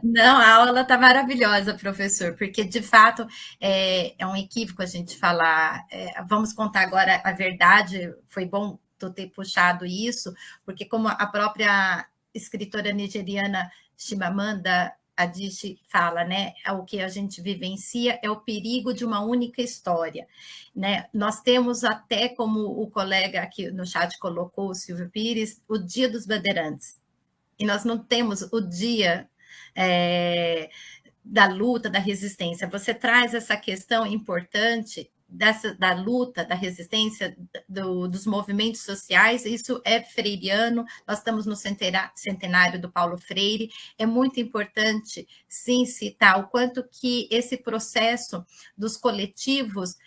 Não, a aula está maravilhosa, professor, porque, de fato, é um equívoco a gente falar... vamos contar agora a verdade, foi bom tu ter puxado isso, porque como a própria escritora nigeriana Chimamanda Adichie fala, né? O que a gente vivencia é o perigo de uma única história, né? Nós temos até, como o colega aqui no chat colocou, o Silvio Pires, o Dia dos Bandeirantes. E nós não temos o dia da luta, da resistência. Você traz essa questão importante da luta, da resistência, dos movimentos sociais, isso é freiriano, nós estamos no centenário do Paulo Freire, é muito importante, sim, citar o quanto que esse processo dos coletivos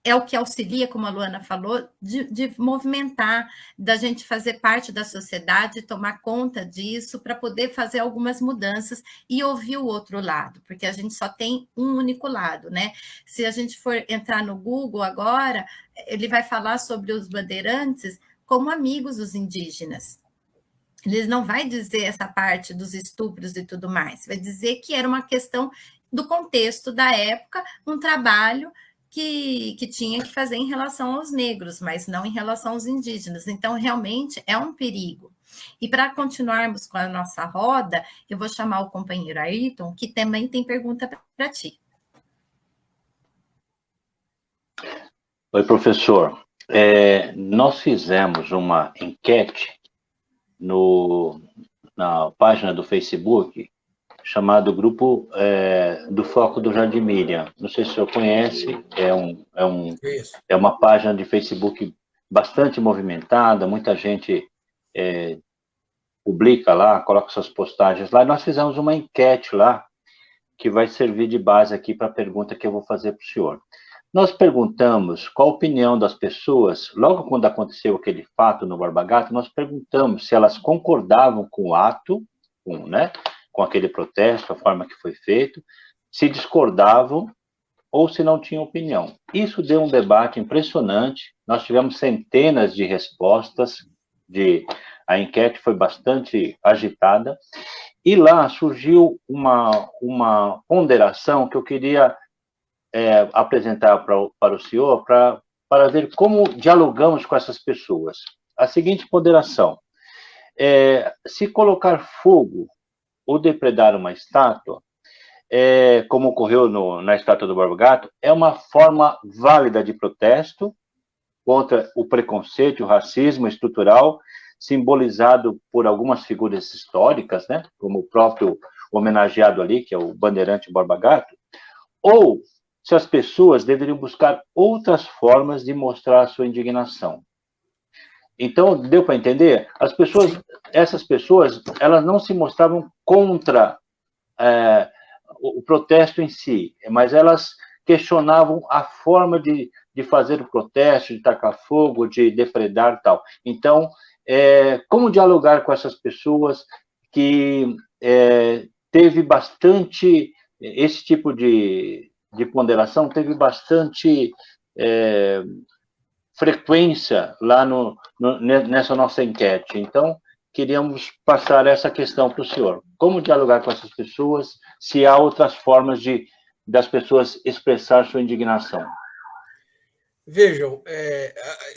é o que auxilia, como a Luana falou, de movimentar, da gente fazer parte da sociedade, tomar conta disso, para poder fazer algumas mudanças e ouvir o outro lado, porque a gente só tem um único lado, né? Se a gente for entrar no Google agora, ele vai falar sobre os bandeirantes como amigos dos indígenas. Ele não vai dizer essa parte dos estupros e tudo mais, vai dizer que era uma questão do contexto da época, um trabalho que tinha que fazer em relação aos negros, mas não em relação aos indígenas. Então, realmente, é um perigo. E para continuarmos com a nossa roda, eu vou chamar o companheiro Ayrton, que também tem pergunta para ti. Oi, professor. Nós fizemos uma enquete na página do Facebook, chamado Grupo do Foco do Jardim Miriam. Não sei se o senhor conhece, é uma página de Facebook bastante movimentada, muita gente publica lá, coloca suas postagens lá. Nós fizemos uma enquete lá, que vai servir de base aqui para a pergunta que eu vou fazer para o senhor. Nós perguntamos qual a opinião das pessoas, logo quando aconteceu aquele fato no Borba Gato, nós perguntamos se elas concordavam com o ato, com aquele protesto, a forma que foi feito, se discordavam ou se não tinham opinião. Isso deu um debate impressionante, nós tivemos centenas de respostas, a enquete foi bastante agitada, e lá surgiu uma ponderação que eu queria apresentar para o senhor, para ver como dialogamos com essas pessoas. A seguinte ponderação: se colocar fogo ou depredar uma estátua, como ocorreu na estátua do Borba Gato, é uma forma válida de protesto contra o preconceito, o racismo estrutural, simbolizado por algumas figuras históricas, como o próprio homenageado ali, que é o bandeirante Borba Gato, ou se as pessoas deveriam buscar outras formas de mostrar a sua indignação. Então, deu para entender? Essas pessoas, elas não se mostravam contra o protesto em si, mas elas questionavam a forma de fazer o protesto, de tacar fogo, de depredar e tal. Então, como dialogar com essas pessoas que teve bastante, esse tipo de ponderação teve bastante frequência lá nessa nossa enquete. Então, queríamos passar essa questão para o senhor. Como dialogar com essas pessoas, se há outras formas das pessoas expressar sua indignação? Vejam,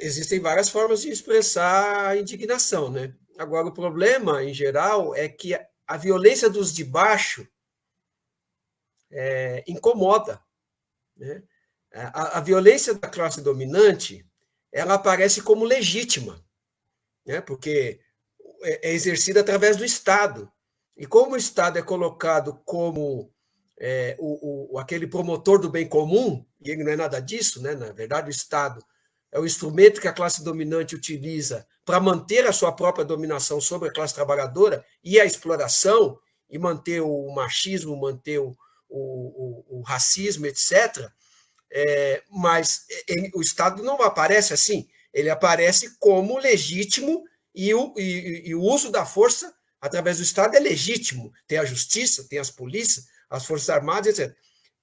existem várias formas de expressar a indignação, né? Agora, o problema, em geral, é que a violência dos de baixo incomoda, né? A violência da classe dominante, ela aparece como legítima, né? Porque é exercida através do Estado. E como o Estado é colocado como aquele promotor do bem comum, e ele não é nada disso, né? Na verdade, o Estado é o instrumento que a classe dominante utiliza para manter a sua própria dominação sobre a classe trabalhadora e a exploração, e manter o machismo, manter o racismo, etc. Mas o Estado não aparece assim, ele aparece como legítimo, e o uso da força através do Estado é legítimo. Tem a justiça, tem as polícias, as forças armadas, etc.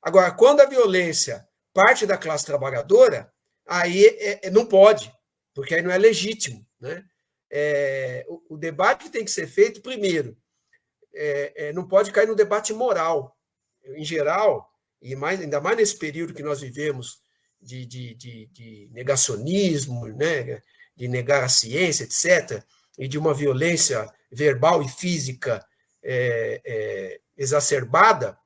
Agora, quando a violência parte da classe trabalhadora, aí não pode, porque aí não é legítimo, né? O debate tem que ser feito primeiro, não pode cair no debate moral. Em geral, e ainda mais nesse período que nós vivemos de negacionismo, né? De negar a ciência, etc., e de uma violência verbal e física exacerbada,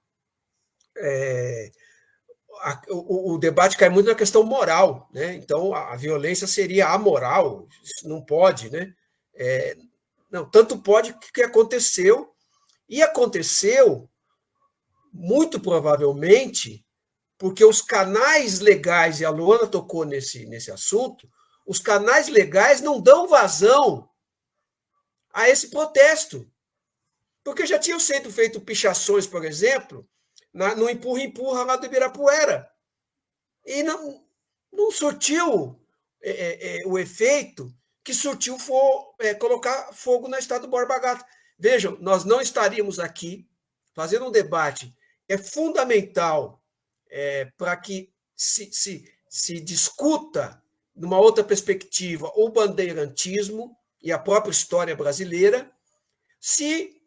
o debate cai muito na questão moral, né? Então, a violência seria amoral, isso não pode, né? Não, tanto pode que aconteceu, e aconteceu muito provavelmente porque os canais legais, e a Luana tocou nesse assunto, os canais legais não dão vazão a esse protesto. Porque já tinham sido feitas pichações, por exemplo, no empurra-empurra lá do Ibirapuera. E não surtiu o efeito que surtiu colocar fogo na estátua do Borba Gato. Vejam, nós não estaríamos aqui fazendo um debate fundamental para que se discuta, numa outra perspectiva, o bandeirantismo e a própria história brasileira, se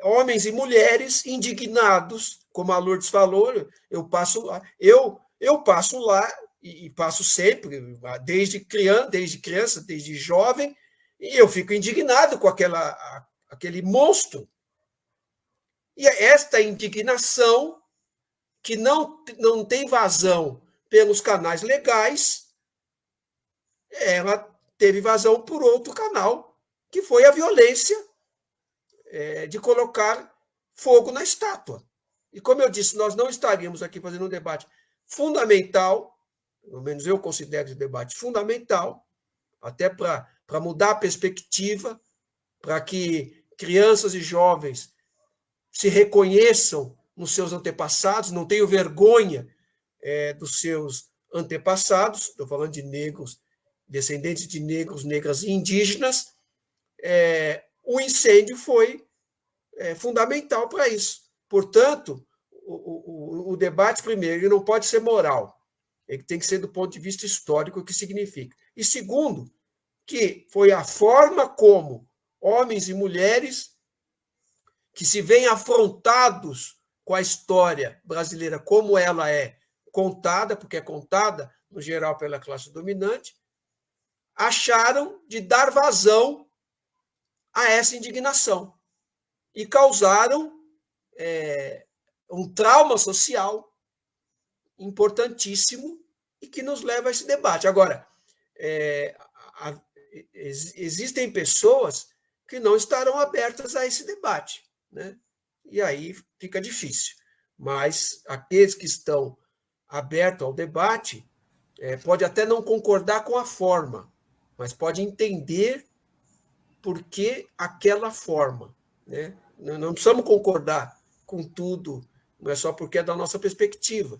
homens e mulheres indignados, como a Lourdes falou, eu eu passo lá, e passo sempre, desde criança, desde jovem, e eu fico indignado com aquele monstro. E esta indignação, que não tem vazão pelos canais legais, ela teve vazão por outro canal, que foi a violência de colocar fogo na estátua. E, como eu disse, nós não estaríamos aqui fazendo um debate fundamental, pelo menos eu considero esse debate fundamental, até para mudar a perspectiva, para que crianças e jovens se reconheçam nos seus antepassados, não tenham vergonha dos seus antepassados, estou falando de negros, descendentes de negros, negras e indígenas. O incêndio foi fundamental para isso. Portanto, o debate, primeiro, ele não pode ser moral, ele tem que ser do ponto de vista histórico, o que significa. E segundo, que foi a forma como homens e mulheres que se veem afrontados com a história brasileira como ela é contada, porque é contada, no geral, pela classe dominante, acharam de dar vazão a essa indignação e causaram um trauma social importantíssimo e que nos leva a esse debate. Agora, existem pessoas que não estarão abertas a esse debate, né? E aí fica difícil. Mas aqueles que estão abertos ao debate pode até não concordar com a forma, mas pode entender por que aquela forma, né? Não precisamos concordar com tudo, não é só porque é da nossa perspectiva,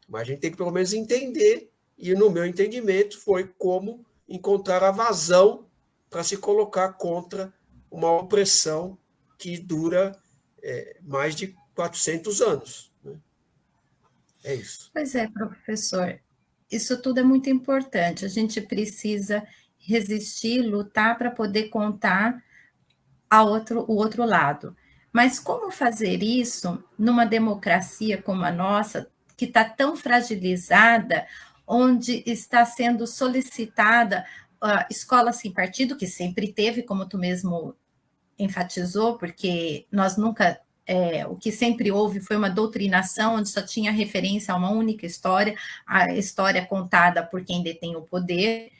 mas a gente tem que pelo menos entender, e no meu entendimento foi como encontrar a vazão para se colocar contra uma opressão que dura mais de 400 anos. Né? É isso. Pois é, professor. Isso tudo é muito importante. A gente precisa resistir, lutar para poder contar o outro lado. Mas como fazer isso numa democracia como a nossa, que está tão fragilizada, onde está sendo solicitada a escola sem partido, que sempre teve, como tu mesmo enfatizou, porque nós nunca... o que sempre houve foi uma doutrinação onde só tinha referência a uma única história, a história contada por quem detém o poder.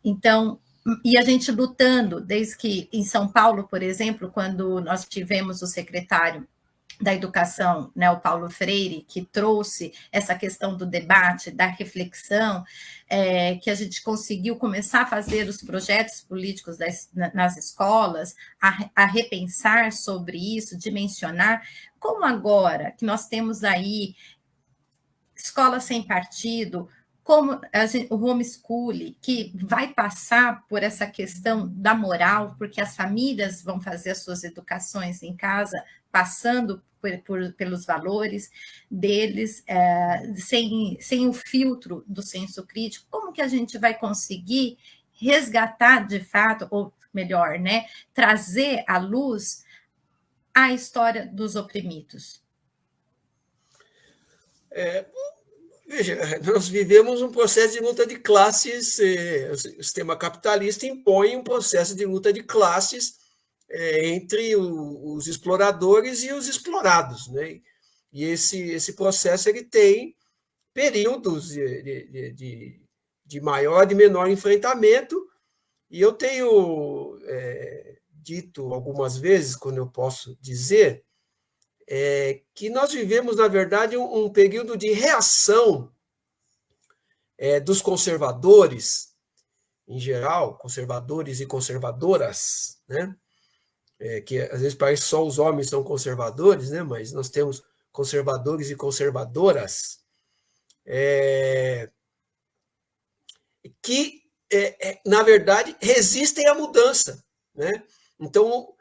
Então, e a gente lutando, desde que em São Paulo, por exemplo, quando nós tivemos o secretário da Educação, né, o Paulo Freire, que trouxe essa questão do debate, da reflexão, que a gente conseguiu começar a fazer os projetos políticos nas escolas, a repensar sobre isso, dimensionar, como agora que nós temos aí escola sem partido, como o homeschooling, que vai passar por essa questão da moral, porque as famílias vão fazer as suas educações em casa, passando pelos valores deles, sem o filtro do senso crítico. Como que a gente vai conseguir resgatar, de fato, ou melhor, né, trazer à luz a história dos oprimidos? Veja, nós vivemos um processo de luta de classes, o sistema capitalista impõe um processo de luta de classes entre os exploradores e os explorados, né? E esse processo ele tem períodos de maior e menor enfrentamento, e eu tenho dito algumas vezes, quando eu posso dizer, que nós vivemos, na verdade, um período de reação dos conservadores, em geral, conservadores e conservadoras, né? Que às vezes parece que só os homens são conservadores, né? Mas nós temos conservadores e conservadoras que, na verdade, resistem à mudança, né? Então,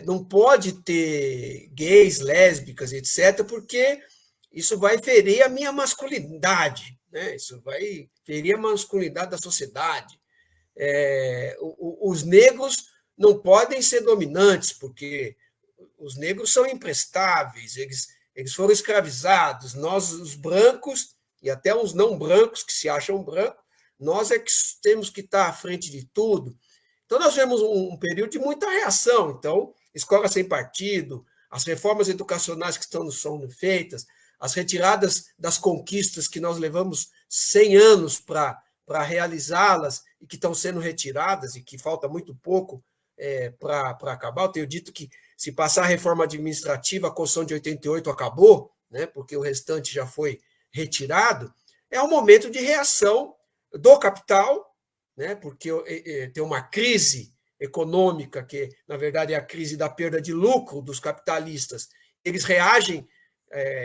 não pode ter gays, lésbicas, etc., porque isso vai ferir a minha masculinidade, né? Isso vai ferir a masculinidade da sociedade. Os negros não podem ser dominantes, porque os negros são imprestáveis, eles foram escravizados, nós, os brancos, e até uns não brancos que se acham brancos, nós é que temos que estar à frente de tudo. Então, nós vemos um período de muita reação. Então, escola sem partido, as reformas educacionais que estão sendo feitas, as retiradas das conquistas que nós levamos 100 anos para realizá-las e que estão sendo retiradas e que falta muito pouco para acabar. Eu tenho dito que, se passar a reforma administrativa, a Constituição de 88 acabou, né, porque o restante já foi retirado. É um momento de reação do capital, né, porque tem uma crise econômica, que, na verdade, é a crise da perda de lucro dos capitalistas. Eles reagem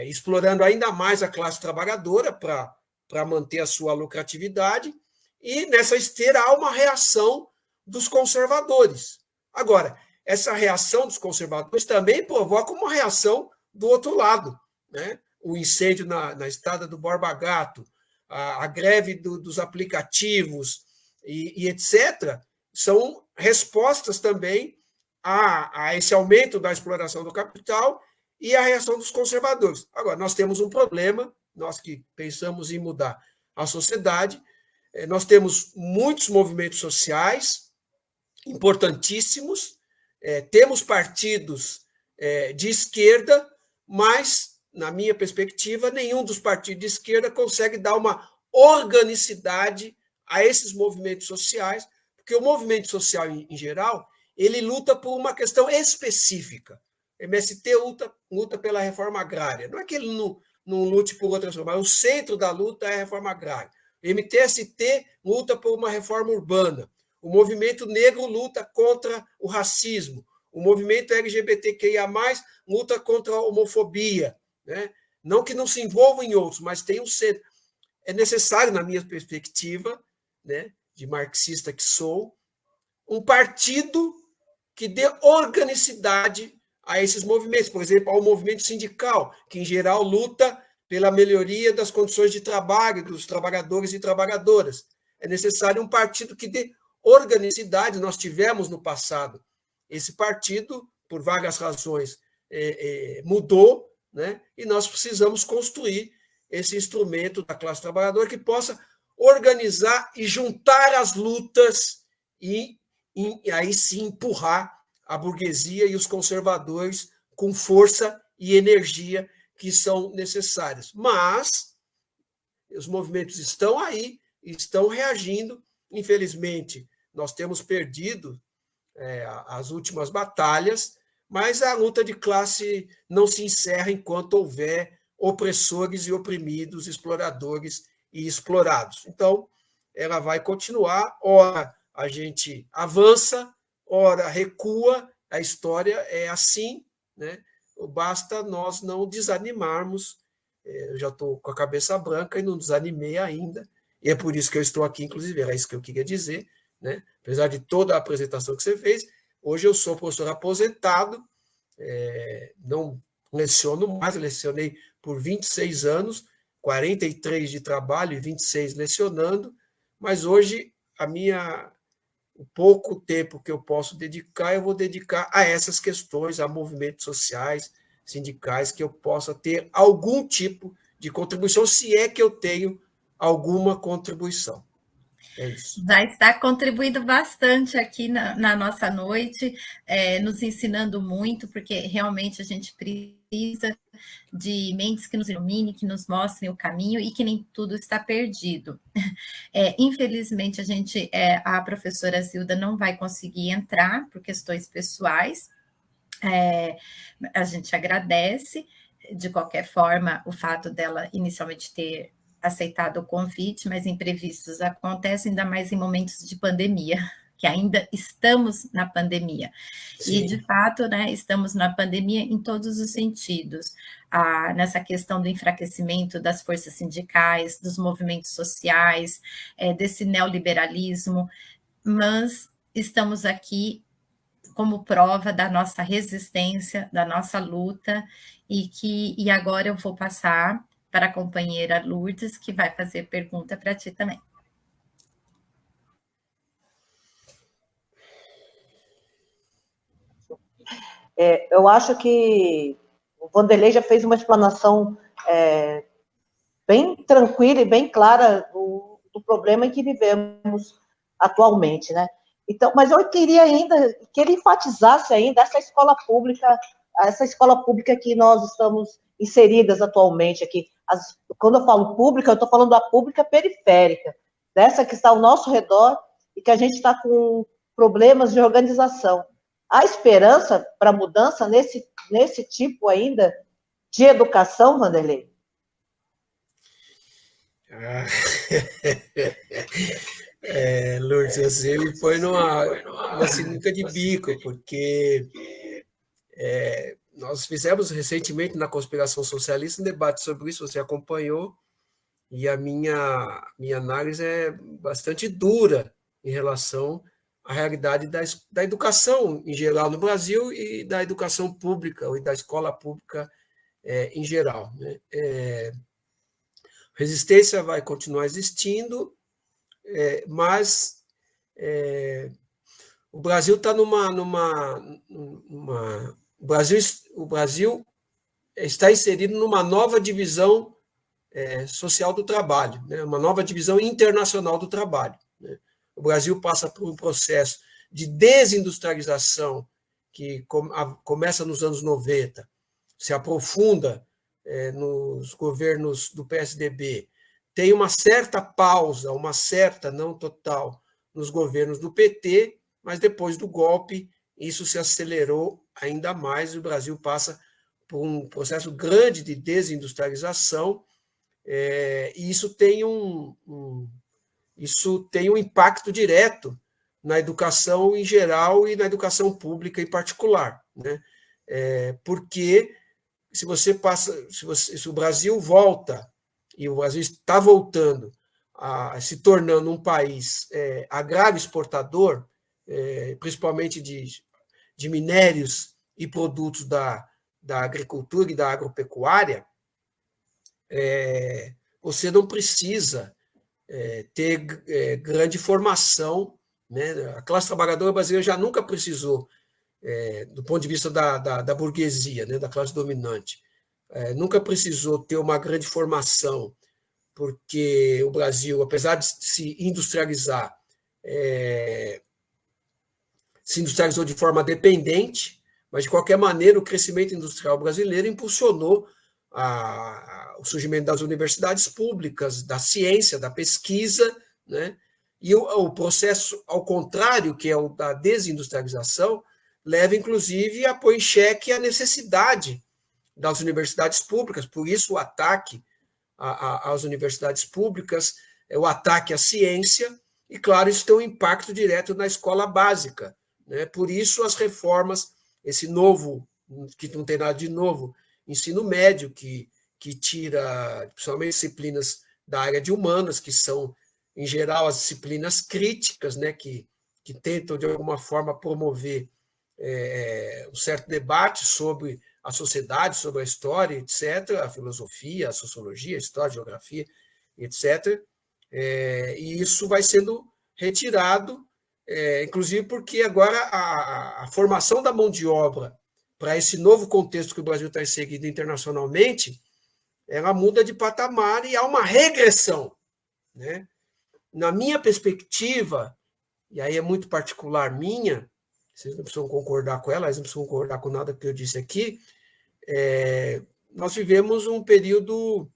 explorando ainda mais a classe trabalhadora para manter a sua lucratividade, e nessa esteira há uma reação dos conservadores. Agora, essa reação dos conservadores também provoca uma reação do outro lado, né? O incêndio na estrada do Borba Gato, a greve dos aplicativos e etc., são respostas também a esse aumento da exploração do capital e a reação dos conservadores. Agora, nós temos um problema, nós que pensamos em mudar a sociedade, nós temos muitos movimentos sociais importantíssimos, temos partidos de esquerda, mas, na minha perspectiva, nenhum dos partidos de esquerda consegue dar uma organicidade a esses movimentos sociais, porque o movimento social, em geral, ele luta por uma questão específica. O MST luta pela reforma agrária. Não é que ele não lute por outras coisas, mas o centro da luta é a reforma agrária. O MTST luta por uma reforma urbana. O movimento negro luta contra o racismo. O movimento LGBTQIA+, luta contra a homofobia. Né? Não que não se envolvam em outros, mas tem um centro. É necessário, na minha perspectiva, né, de marxista que sou, um partido que dê organicidade a esses movimentos. Por exemplo, ao movimento sindical, que, em geral, luta pela melhoria das condições de trabalho dos trabalhadores e trabalhadoras. É necessário um partido que dê organicidade. Nós tivemos no passado esse partido, por várias razões, mudou, né? E nós precisamos construir esse instrumento da classe trabalhadora que possa organizar e juntar as lutas e aí sim empurrar a burguesia e os conservadores com força e energia que são necessárias. Mas os movimentos estão aí, estão reagindo. Infelizmente, nós temos perdido as últimas batalhas, mas a luta de classe não se encerra enquanto houver opressores e oprimidos, exploradores e explorados. Então, ela vai continuar. Ora a gente avança, ora recua. A história é assim, né? Basta nós não desanimarmos. Eu já estou com a cabeça branca e não desanimei ainda, e é por isso que eu estou aqui, inclusive, era isso que eu queria dizer, né? Apesar de toda a apresentação que você fez, hoje eu sou professor aposentado, não leciono mais, lecionei por 26 anos, 43 de trabalho e 26 lecionando, mas hoje o pouco tempo que eu posso dedicar, eu vou dedicar a essas questões, a movimentos sociais, sindicais, que eu possa ter algum tipo de contribuição, se é que eu tenho alguma contribuição. É isso. Já está contribuindo bastante aqui na nossa noite, nos ensinando muito, porque realmente a gente precisa de mentes que nos iluminem, que nos mostrem o caminho e que nem tudo está perdido. Infelizmente, a professora Zilda não vai conseguir entrar por questões pessoais. A gente agradece, de qualquer forma, o fato dela inicialmente ter aceitado o convite, mas imprevistos acontecem, ainda mais em momentos de pandemia, que ainda estamos na pandemia. Sim. E, de fato, né, estamos na pandemia em todos os sentidos, nessa questão do enfraquecimento das forças sindicais, dos movimentos sociais, desse neoliberalismo, mas estamos aqui como prova da nossa resistência, da nossa luta, e agora eu vou passar para a companheira Lourdes, que vai fazer pergunta para ti também. Eu acho que o Vanderlei já fez uma explanação bem tranquila e bem clara do problema em que vivemos atualmente, né? Então, mas eu queria ainda que ele enfatizasse ainda essa escola pública que nós estamos inseridas atualmente aqui. Quando eu falo pública, eu estou falando da pública periférica, dessa que está ao nosso redor e que a gente está com problemas de organização. Há esperança para mudança nesse tipo ainda de educação, Vanderlei? Lourdes, você me põe numa sinuca de bico, porque nós fizemos recentemente na Conspiração Socialista um debate sobre isso, você acompanhou, e a minha análise é bastante dura em relação à realidade da educação em geral no Brasil e da educação pública, ou da escola pública em geral, né? Resistência vai continuar existindo, mas o Brasil está o Brasil está inserido numa nova divisão social do trabalho, né? Uma nova divisão internacional do trabalho, né? O Brasil passa por um processo de desindustrialização que começa nos anos 90, se aprofunda nos governos do PSDB, tem uma certa pausa, uma certa, não total, nos governos do PT, mas depois do golpe isso se acelerou ainda mais e o Brasil passa por um processo grande de desindustrialização, e isso tem um impacto direto na educação em geral e na educação pública em particular, né? Porque se o Brasil volta, e o Brasil está voltando se tornando um país agrário exportador, principalmente de minérios e produtos da agricultura e da agropecuária, você não precisa ter grande formação, né? A classe trabalhadora brasileira já nunca precisou, do ponto de vista da burguesia, né, da classe dominante, nunca precisou ter uma grande formação, porque o Brasil, apesar de se industrializar, se industrializou de forma dependente, mas, de qualquer maneira, o crescimento industrial brasileiro impulsionou o surgimento das universidades públicas, da ciência, da pesquisa, né? E o processo, ao contrário, que é o da desindustrialização, leva, inclusive, a pôr em xeque a necessidade das universidades públicas. Por isso, o ataque às universidades públicas, o ataque à ciência, e, claro, isso tem um impacto direto na escola básica, né? Por isso, as reformas, esse novo, que não tem nada de novo, ensino médio, que tira, principalmente, disciplinas da área de humanas, que são, em geral, as disciplinas críticas, né? Que tentam, de alguma forma, promover um certo debate sobre a sociedade, sobre a história, etc., a filosofia, a sociologia, a história, a geografia, etc. E isso vai sendo retirado, inclusive porque agora a formação da mão de obra para esse novo contexto que o Brasil está inserido internacionalmente, ela muda de patamar e há uma regressão, né? Na minha perspectiva, e aí é muito particular minha, vocês não precisam concordar com ela, eles não precisam concordar com nada que eu disse aqui, nós vivemos um período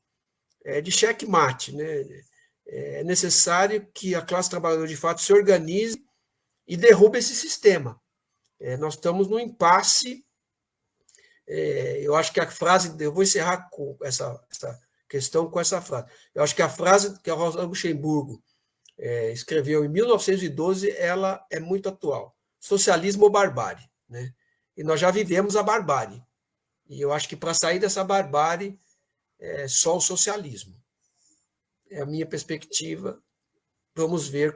de checkmate, né? É necessário que a classe trabalhadora, de fato, se organize e derrube esse sistema. Nós estamos num impasse. Eu acho que a frase, eu vou encerrar com essa questão com essa frase. Eu acho que a frase que a Rosa Luxemburgo escreveu em 1912, ela é muito atual. Socialismo ou barbárie, né? E nós já vivemos a barbárie. E eu acho que para sair dessa barbárie é só o socialismo. É a minha perspectiva. Vamos ver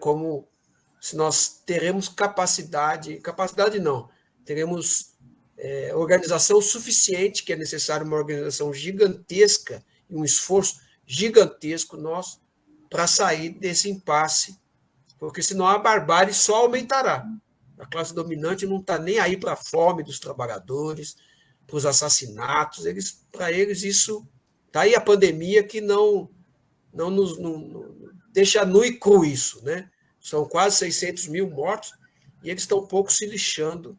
se nós teremos capacidade não, teremos organização suficiente, que é necessário uma organização gigantesca e um esforço gigantesco nosso para sair desse impasse, porque senão a barbárie só aumentará. A classe dominante não está nem aí para a fome dos trabalhadores, para os assassinatos, para eles isso... Está aí a pandemia que não deixa nu e cru isso, né? São quase 600 mil mortos e eles estão um pouco se lixando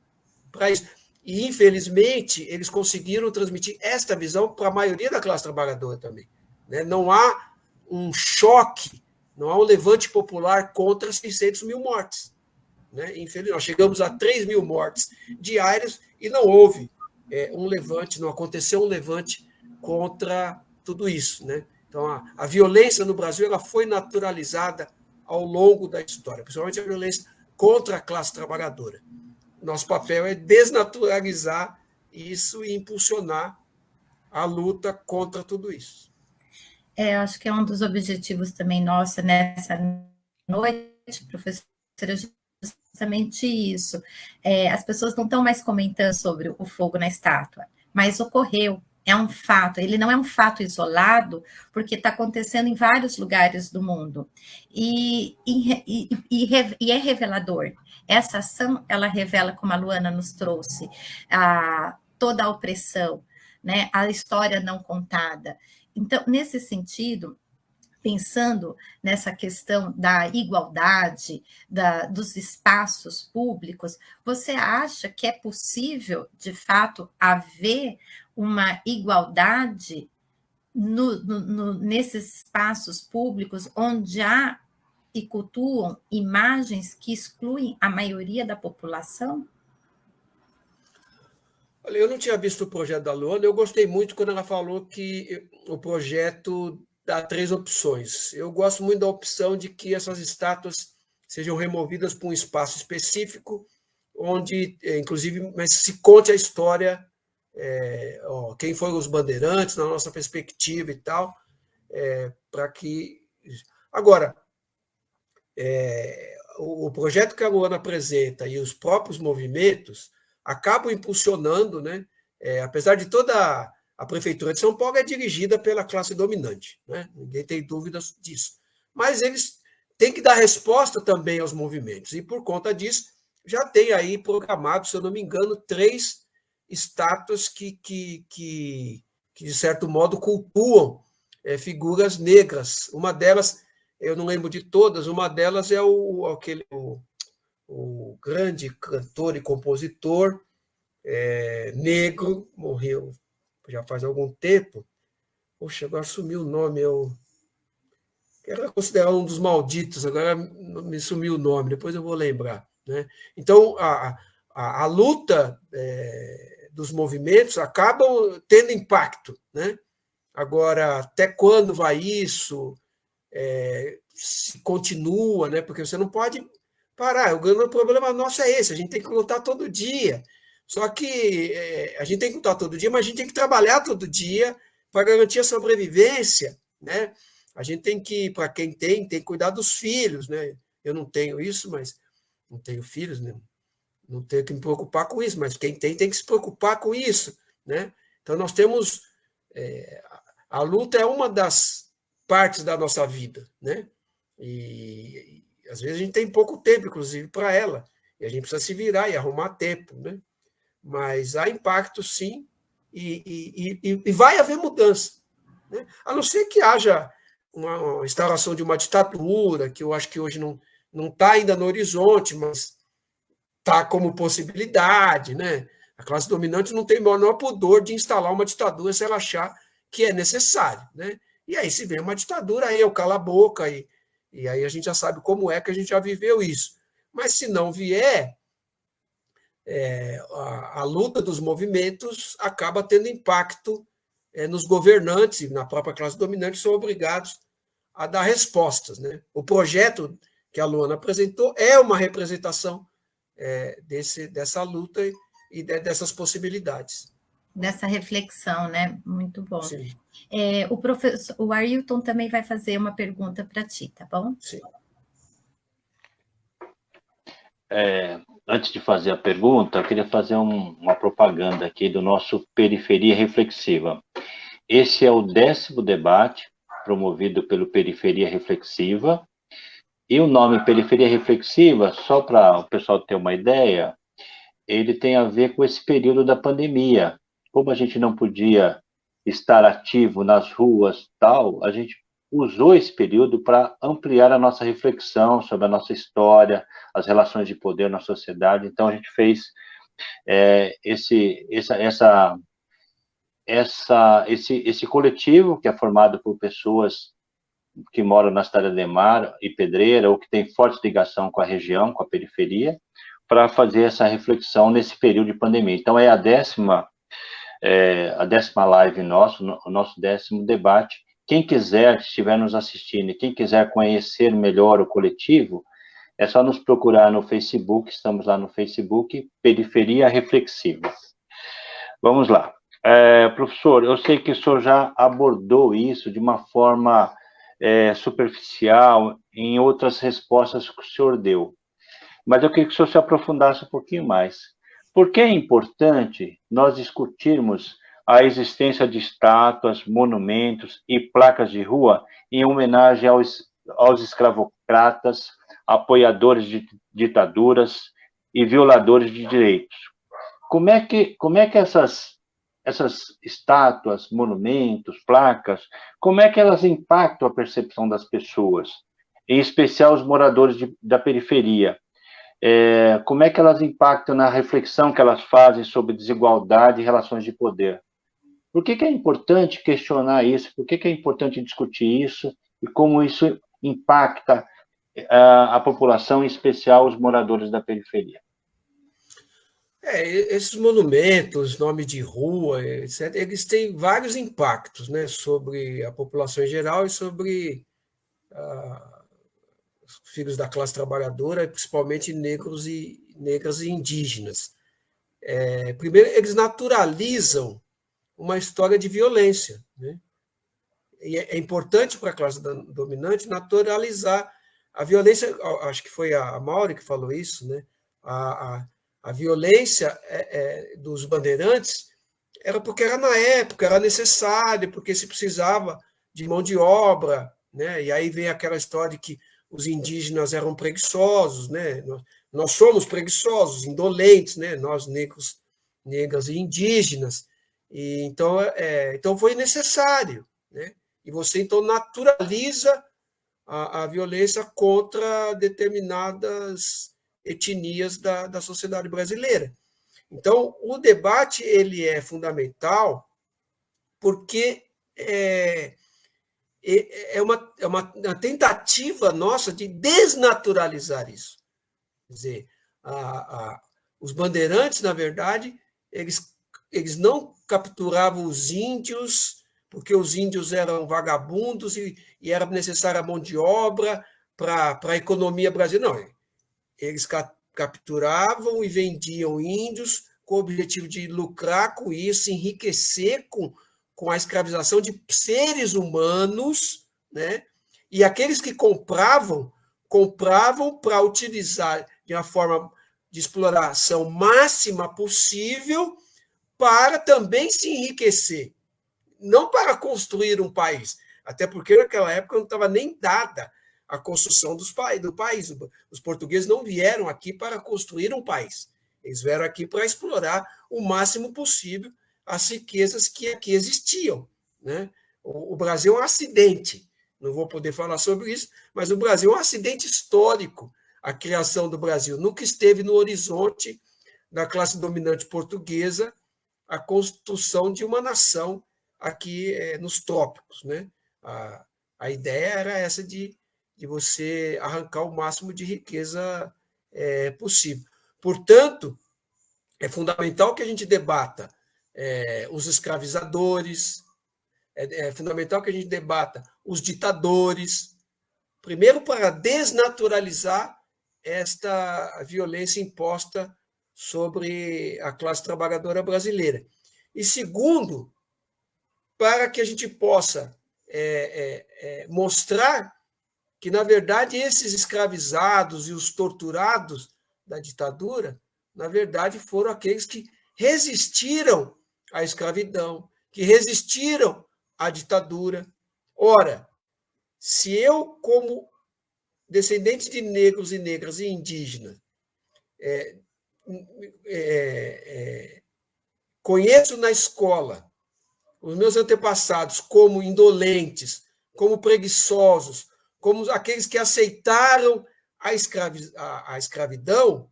para isso. E, infelizmente, eles conseguiram transmitir esta visão para a maioria da classe trabalhadora também, né? Não há um choque, não há um levante popular contra 600 mil mortes, né? Infelizmente, nós chegamos a 3 mil mortes diárias e não houve um levante, não aconteceu um levante contra tudo isso, né? Então, a violência no Brasil ela foi naturalizada ao longo da história, principalmente a violência contra a classe trabalhadora. Nosso papel é desnaturalizar isso e impulsionar a luta contra tudo isso. Eu acho que é um dos objetivos também nossa nessa noite, professora, justamente isso. As pessoas não estão mais comentando sobre o fogo na estátua, mas ocorreu. É um fato, ele não é um fato isolado, porque está acontecendo em vários lugares do mundo. E é revelador. Essa ação, ela revela, como a Luana nos trouxe, toda a opressão, né? A história não contada. Então, nesse sentido, pensando nessa questão da igualdade, dos espaços públicos, você acha que é possível, de fato, haver uma igualdade nesses espaços públicos onde há e cultuam imagens que excluem a maioria da população? Olha, eu não tinha visto o projeto da Luana, eu gostei muito quando ela falou que o projeto dá 3 opções. Eu gosto muito da opção de que essas estátuas sejam removidas para um espaço específico, onde, inclusive, mas se conte a história, quem foram os bandeirantes, na nossa perspectiva e tal, para que... Agora, o projeto que a Luana apresenta e os próprios movimentos acabam impulsionando, né? Apesar de toda a Prefeitura de São Paulo é dirigida pela classe dominante, né? Ninguém tem dúvidas disso. Mas eles têm que dar resposta também aos movimentos, e por conta disso, já tem aí programado, se eu não me engano, 3 estátuas que de certo modo, cultuam figuras negras. Uma delas, eu não lembro de todas, uma delas é o grande cantor e compositor negro, morreu já faz algum tempo. Poxa, agora sumiu o nome. Era considerado um dos malditos, agora me sumiu o nome, depois eu vou lembrar, né? Então, a luta dos movimentos acabam tendo impacto, né? Agora, até quando vai isso? Se continua, né? Porque você não pode parar. O problema nosso é esse, a gente tem que lutar todo dia. Só que a gente tem que lutar todo dia, mas a gente tem que trabalhar todo dia para garantir a sobrevivência, né? A gente tem que, para quem tem que cuidar dos filhos, né? Eu não tenho isso, mas não tenho filhos, né? Não tenho que me preocupar com isso, mas quem tem que se preocupar com isso, né? Então, nós temos... a luta é uma das partes da nossa vida, né? E às vezes a gente tem pouco tempo, inclusive, para ela, e a gente precisa se virar e arrumar tempo, né? Mas há impacto, sim, e vai haver mudança, né? A não ser que haja uma instauração de uma ditadura, que eu acho que hoje não está ainda no horizonte, mas está como possibilidade, né? A classe dominante não tem o menor pudor de instalar uma ditadura se ela achar que é necessário, né? E aí, se vem uma ditadura, aí eu calo a boca, e aí a gente já sabe como é que a gente já viveu isso. Mas se não vier, a luta dos movimentos acaba tendo impacto nos governantes e na própria classe dominante, são obrigados a dar respostas, né? O projeto que a Luana apresentou é uma representação dessa luta e dessas possibilidades. Dessa reflexão, né? Muito bom. Sim. O Ailton também vai fazer uma pergunta para ti, tá bom? Sim. Antes de fazer a pergunta, eu queria fazer uma propaganda aqui do nosso Periferia Reflexiva. Esse é o 10º debate promovido pelo Periferia Reflexiva, e o nome Periferia Reflexiva, só para o pessoal ter uma ideia, ele tem a ver com esse período da pandemia. Como a gente não podia estar ativo nas ruas, tal, a gente usou esse período para ampliar a nossa reflexão sobre a nossa história, as relações de poder na sociedade. Então, a gente fez esse coletivo, que é formado por pessoas que moram na Cidade Ademar e Pedreira, ou que tem forte ligação com a região, com a periferia, para fazer essa reflexão nesse período de pandemia. Então, é a décima live nosso, o nosso 10º debate. Quem quiser, que estiver nos assistindo, e quem quiser conhecer melhor o coletivo, é só nos procurar no Facebook, estamos lá no Facebook, Periferia Reflexiva. Vamos lá. Professor, eu sei que o senhor já abordou isso de uma forma superficial em outras respostas que o senhor deu, mas eu queria que o senhor se aprofundasse um pouquinho mais. Por que é importante nós discutirmos a existência de estátuas, monumentos e placas de rua em homenagem aos escravocratas, apoiadores de ditaduras e violadores de direitos? Como é que essas estátuas, monumentos, placas, como é que elas impactam a percepção das pessoas, em especial os moradores da periferia? Como é que elas impactam na reflexão que elas fazem sobre desigualdade e relações de poder? Por que é importante questionar isso? Por que é importante discutir isso? E como isso impacta a população, em especial os moradores da periferia? Esses monumentos, nome de rua, etc., eles têm vários impactos, né, sobre a população em geral e sobre os filhos da classe trabalhadora, principalmente negros e negras e indígenas. Primeiro, eles naturalizam uma história de violência, né? E é importante para a classe dominante naturalizar a violência. Acho que foi a Mauri que falou isso, né? A violência dos bandeirantes era porque era na época, era necessário, porque se precisava de mão de obra, né? E aí vem aquela história de que os indígenas eram preguiçosos, né? Nós somos preguiçosos, indolentes, né? Nós negros, negras e indígenas. E então foi necessário, né? E você então naturaliza a violência contra determinadas etnias da sociedade brasileira. Então, o debate ele é fundamental porque é uma tentativa nossa de desnaturalizar isso. Quer dizer, os bandeirantes, na verdade, eles não capturavam os índios porque os índios eram vagabundos e era necessária mão de obra para a economia brasileira. Não, eles capturavam e vendiam índios com o objetivo de lucrar com isso, enriquecer com a escravização de seres humanos, né? E aqueles que compravam para utilizar de uma forma de exploração máxima possível para também se enriquecer, não para construir um país, até porque naquela época não estava nem dada a construção do país. Os portugueses não vieram aqui para construir um país, eles vieram aqui para explorar o máximo possível as riquezas que aqui existiam, né? O Brasil é um acidente, não vou poder falar sobre isso, mas o Brasil é um acidente histórico. A criação do Brasil nunca esteve no horizonte da classe dominante portuguesa a construção de uma nação aqui nos trópicos, né? A ideia era essa de você arrancar o máximo de riqueza possível. Portanto, é fundamental que a gente debata os escravizadores, é fundamental que a gente debata os ditadores, primeiro para desnaturalizar esta violência imposta sobre a classe trabalhadora brasileira. E segundo, para que a gente possa mostrar que, na verdade, esses escravizados e os torturados da ditadura, na verdade, foram aqueles que resistiram à escravidão, que resistiram à ditadura. Ora, se eu, como descendente de negros e negras e indígenas, conheço na escola os meus antepassados como indolentes, como preguiçosos, como aqueles que aceitaram a escravidão,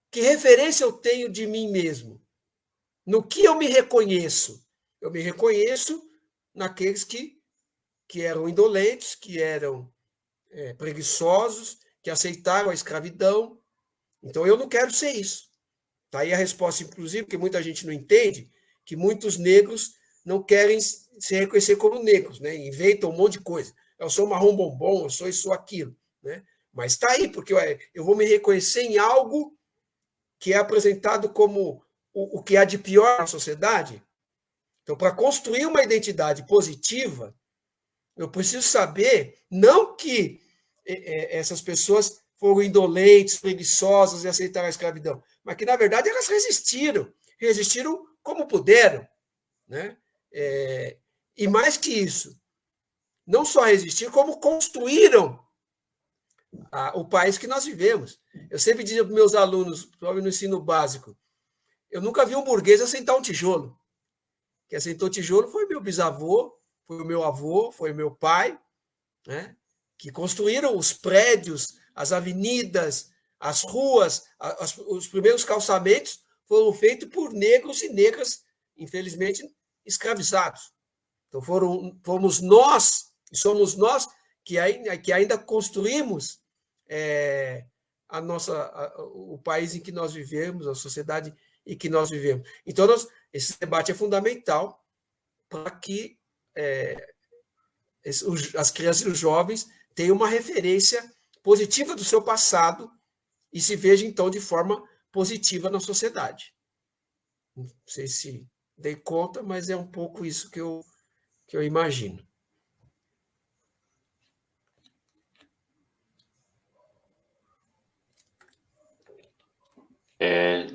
que referência eu tenho de mim mesmo? No que eu me reconheço? Eu me reconheço naqueles que eram indolentes, que eram preguiçosos, que aceitaram a escravidão. Então, eu não quero ser isso. Está aí a resposta, inclusive, porque muita gente não entende, que muitos negros não querem se reconhecer como negros, né? Inventam um monte de coisa. Eu sou marrom bombom, eu sou isso ou aquilo, né? Mas está aí, porque eu vou me reconhecer em algo que é apresentado como o que há de pior na sociedade. Então, para construir uma identidade positiva, eu preciso saber, não que essas pessoas foram indolentes, preguiçosas e aceitaram a escravidão, mas que, na verdade, elas resistiram como puderam, né? E mais que isso, não só resistiram, como construíram o país que nós vivemos. Eu sempre dizia para os meus alunos, no ensino básico, eu nunca vi um burguês assentar um tijolo. Quem assentou tijolo foi meu bisavô, foi o meu avô, foi o meu pai, né? Que construíram os prédios, as avenidas, as ruas, os primeiros calçamentos foram feitos por negros e negras, infelizmente, escravizados. Então, fomos nós, e somos nós, que ainda construímos o país em que nós vivemos, a sociedade em que nós vivemos. Então, esse debate é fundamental para que as crianças e os jovens tenham uma referência positiva do seu passado e se vejam, então, de forma positiva na sociedade. Não sei se dei conta, mas é um pouco isso que eu imagino.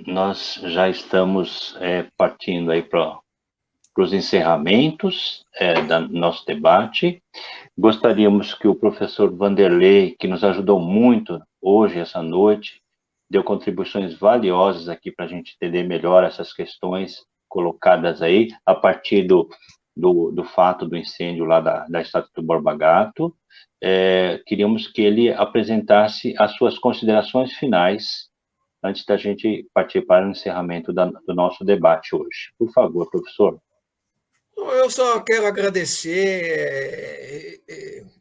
Nós já estamos partindo aí para os encerramentos do nosso debate. Gostaríamos que o professor Vanderlei, que nos ajudou muito hoje, essa noite, deu contribuições valiosas aqui para a gente entender melhor essas questões colocadas aí, a partir do fato do incêndio lá da estátua do Borba Gato. Queríamos que ele apresentasse as suas considerações finais antes da gente partir para o encerramento do nosso debate hoje. Por favor, professor. Eu só quero agradecer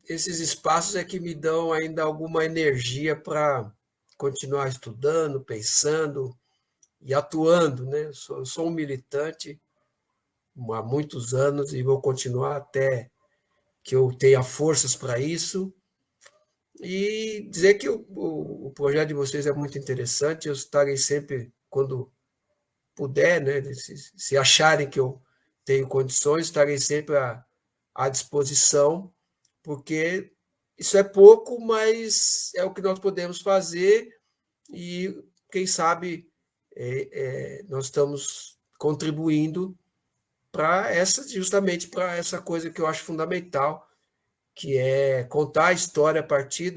esses espaços que me dão ainda alguma energia para continuar estudando, pensando e atuando, né? Eu sou um militante há muitos anos e vou continuar até que eu tenha forças para isso. E dizer que o projeto de vocês é muito interessante, eu estarei sempre, quando puder, né, se acharem que eu tenho condições, estarei sempre à disposição, porque isso é pouco, mas é o que nós podemos fazer e, quem sabe, nós estamos contribuindo justamente para essa coisa que eu acho fundamental, que é contar a história a partir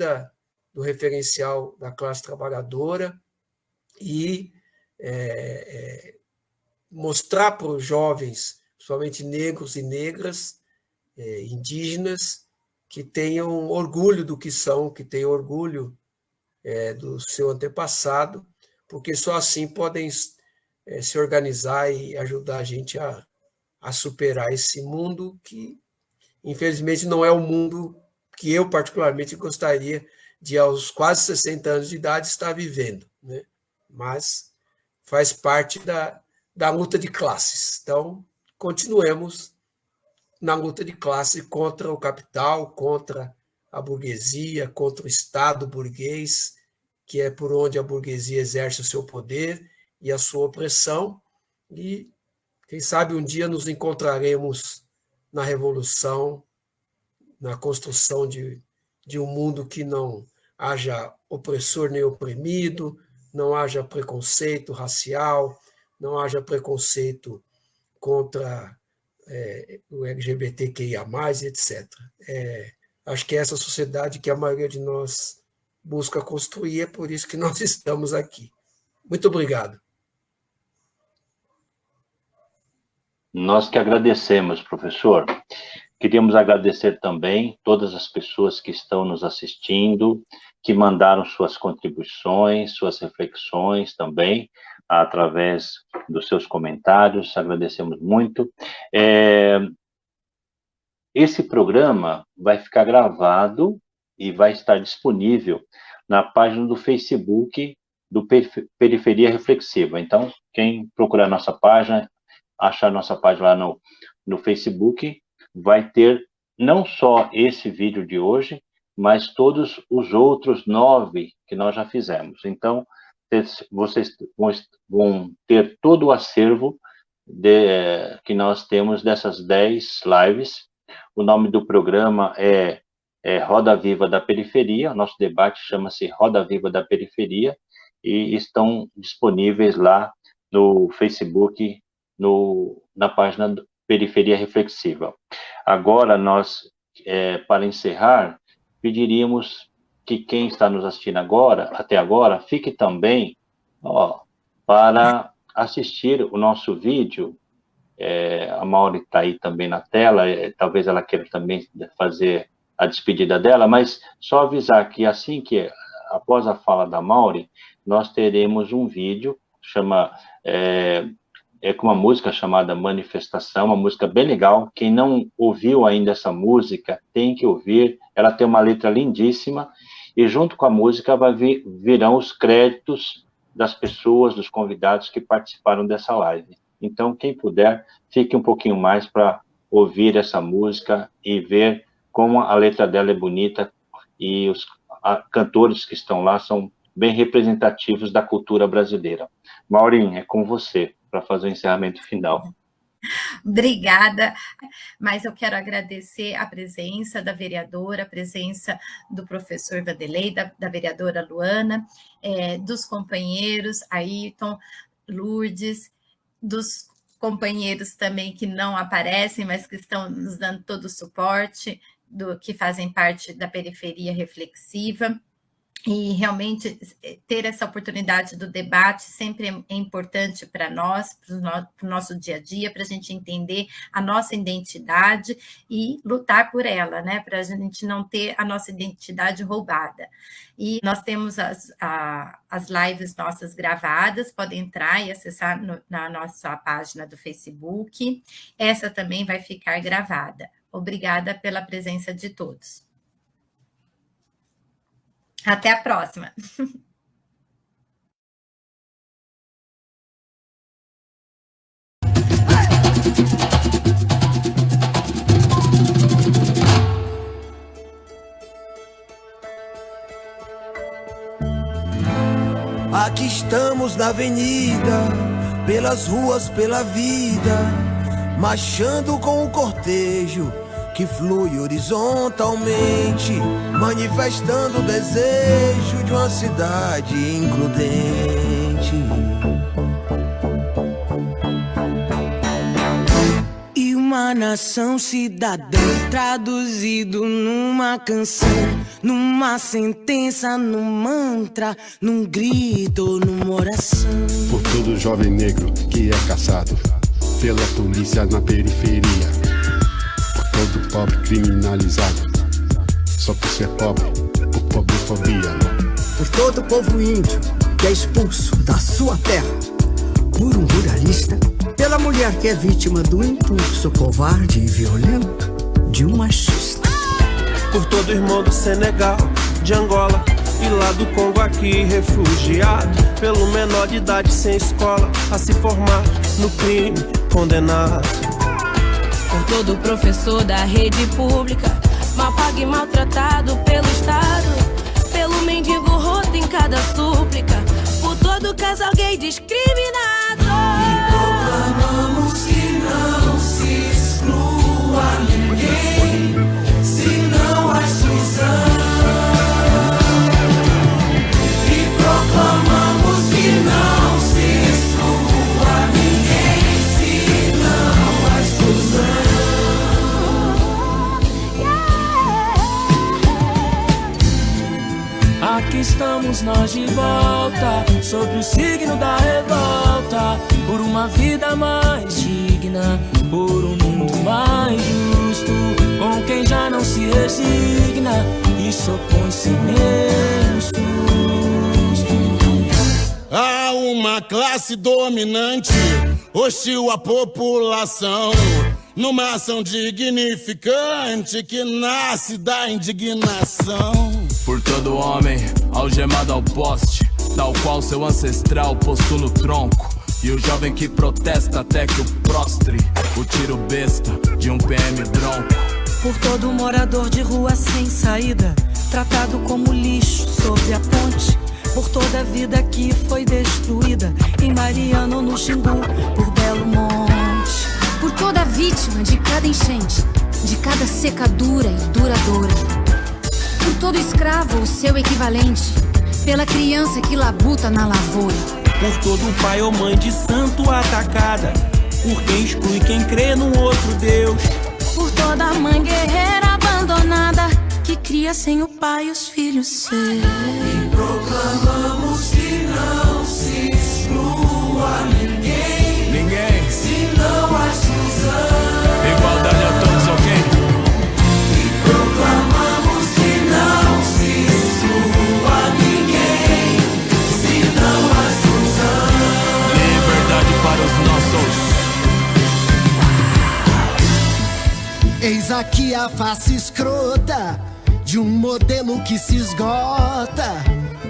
do referencial da classe trabalhadora e mostrar para os jovens, principalmente negros e negras, indígenas, que tenham orgulho do que são, que tenham orgulho do seu antepassado, porque só assim podem se organizar e ajudar a gente a superar esse mundo que, infelizmente, não é o mundo que eu, particularmente, gostaria de, aos quase 60 anos de idade, estar vivendo, né? Mas faz parte da luta de classes. Então, continuemos na luta de classe contra o capital, contra a burguesia, contra o Estado burguês, que é por onde a burguesia exerce o seu poder e a sua opressão. E, quem sabe, um dia nos encontraremos na revolução, na construção de um mundo que não haja opressor nem oprimido, não haja preconceito racial, não haja preconceito contra o LGBTQIA+, etc. Acho que é essa sociedade que a maioria de nós busca construir, é por isso que nós estamos aqui. Muito obrigado. Nós que agradecemos, professor. Queríamos agradecer também todas as pessoas que estão nos assistindo, que mandaram suas contribuições, suas reflexões também, através dos seus comentários, agradecemos muito. Esse programa vai ficar gravado e vai estar disponível na página do Facebook do Periferia Reflexiva. Então, quem procurar nossa página, achar nossa página lá no Facebook, vai ter não só esse vídeo de hoje, mas todos os outros 9 que nós já fizemos. Então, vocês vão ter todo o acervo que nós temos dessas 10 lives. O nome do programa é Roda Viva da Periferia. Nosso debate chama-se Roda Viva da Periferia e estão disponíveis lá no Facebook, na página do Periferia Reflexiva. Agora, nós, para encerrar, pediríamos que quem está nos assistindo até agora, fique também para assistir o nosso vídeo. A Mauri está aí também na tela, talvez ela queira também fazer a despedida dela, mas só avisar que assim que, após a fala da Mauri, nós teremos um vídeo, com uma música chamada Manifestação, uma música bem legal. Quem não ouviu ainda essa música, tem que ouvir. Ela tem uma letra lindíssima, e junto com a música virão os créditos das pessoas, dos convidados que participaram dessa live. Então, quem puder, fique um pouquinho mais para ouvir essa música e ver como a letra dela é bonita, e os cantores que estão lá são bem representativos da cultura brasileira. Maurinho, é com você para fazer o encerramento final. Obrigada, mas eu quero agradecer a presença da vereadora, a presença do professor Vanderlei, da vereadora Luana, dos companheiros Ayrton, Lourdes, dos companheiros também que não aparecem, mas que estão nos dando todo o suporte, que fazem parte da Periferia Reflexiva. E realmente ter essa oportunidade do debate sempre é importante para nós, para o nosso dia a dia, para a gente entender a nossa identidade e lutar por ela, né? Para a gente não ter a nossa identidade roubada. E nós temos as lives nossas gravadas, podem entrar e acessar na nossa página do Facebook. Essa também vai ficar gravada. Obrigada pela presença de todos. Até a próxima. Aqui estamos na avenida, pelas ruas, pela vida, marchando com o cortejo que flui horizontalmente, manifestando o desejo de uma cidade includente. E uma nação cidadã, traduzido numa canção, numa sentença, num mantra, num grito, numa oração. Por todo jovem negro que é caçado pela polícia na periferia, todo pobre criminalizado, só por ser pobre, por pobrefobia. Por todo povo índio que é expulso da sua terra, por um ruralista, pela mulher que é vítima do impulso covarde e violento de um machista. Por todo irmão do Senegal, de Angola e lá do Congo aqui refugiado, pelo menor de idade sem escola a se formar no crime condenado. Por todo professor da rede pública, mal pago e maltratado pelo Estado, pelo mendigo roto em cada súplica, por todo casal gay discriminado. E proclamamos que não se exclua ninguém, senão a exclusão. E proclamamos que não se exclua ninguém, senão a exclusão. Aqui estamos nós de volta, sob o signo da revolta, por uma vida mais digna, por um mundo mais justo, com quem já não se resigna e só põe-se menos susto. Há uma classe dominante, hostil à população, numa ação dignificante que nasce da indignação. Por todo homem algemado ao poste, tal qual seu ancestral posto no tronco, e o jovem que protesta até que o prostre o tiro besta de um PM dronco. Por todo morador de rua sem saída, tratado como lixo sobre a ponte, por toda a vida que foi destruída em Mariano, no Xingu, por Belo Monte, por toda vítima de cada enchente, de cada secadura e duradoura, por todo escravo o seu equivalente, pela criança que labuta na lavoura, por todo pai ou mãe de santo atacada, por quem exclui quem crê num outro Deus, por toda mãe guerreira abandonada que cria sem o pai os filhos seus. E proclamamos que não se exclua ninguém, se não há exclusão. Igualdade a todos, ok? E proclamamos que não se exclua ninguém, se não há exclusão. Liberdade para os nossos. Eis aqui a face escrota de um modelo que se esgota.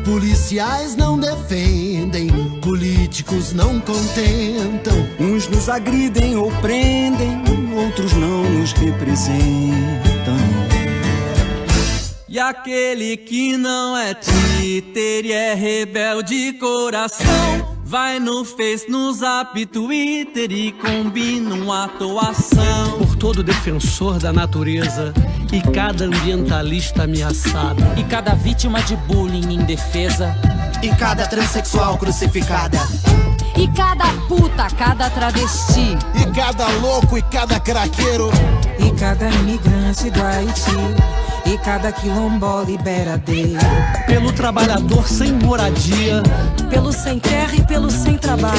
Policiais não defendem, políticos não contentam. Uns nos agridem ou prendem, outros não nos representam. E aquele que não é títer e é rebelde coração, vai no Face, no Zap, Twitter e combina uma atuação. Por todo defensor da natureza e cada ambientalista ameaçado, e cada vítima de bullying indefesa, e cada transexual crucificada, e cada puta, cada travesti, e cada louco e cada craqueiro, e cada imigrante do Haiti, e cada quilombola liberadeiro, pelo trabalhador sem moradia, pelo sem terra e pelo sem trabalho,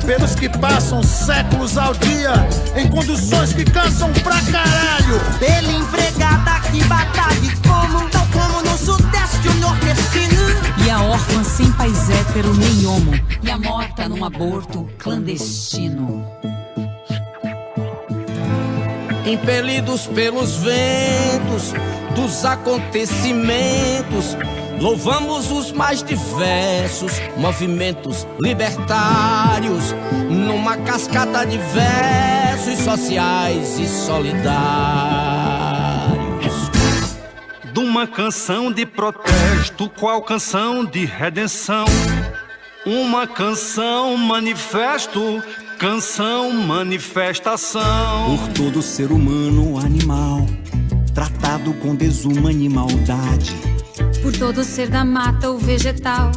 pelos que passam séculos ao dia em condições que cansam pra caralho, pela empregada que batalha como, tal como no sudeste o nordestino, e a órfã sem pais hétero nem homo, e a morta num aborto clandestino. Impelidos pelos ventos dos acontecimentos, louvamos os mais diversos movimentos libertários, numa cascata de versos sociais e solidários. De uma canção de protesto, qual canção de redenção? Uma canção manifesto, canção manifestação. Por todo ser humano animal, tratado com desumana e maldade. Por todo ser da mata ou vegetal,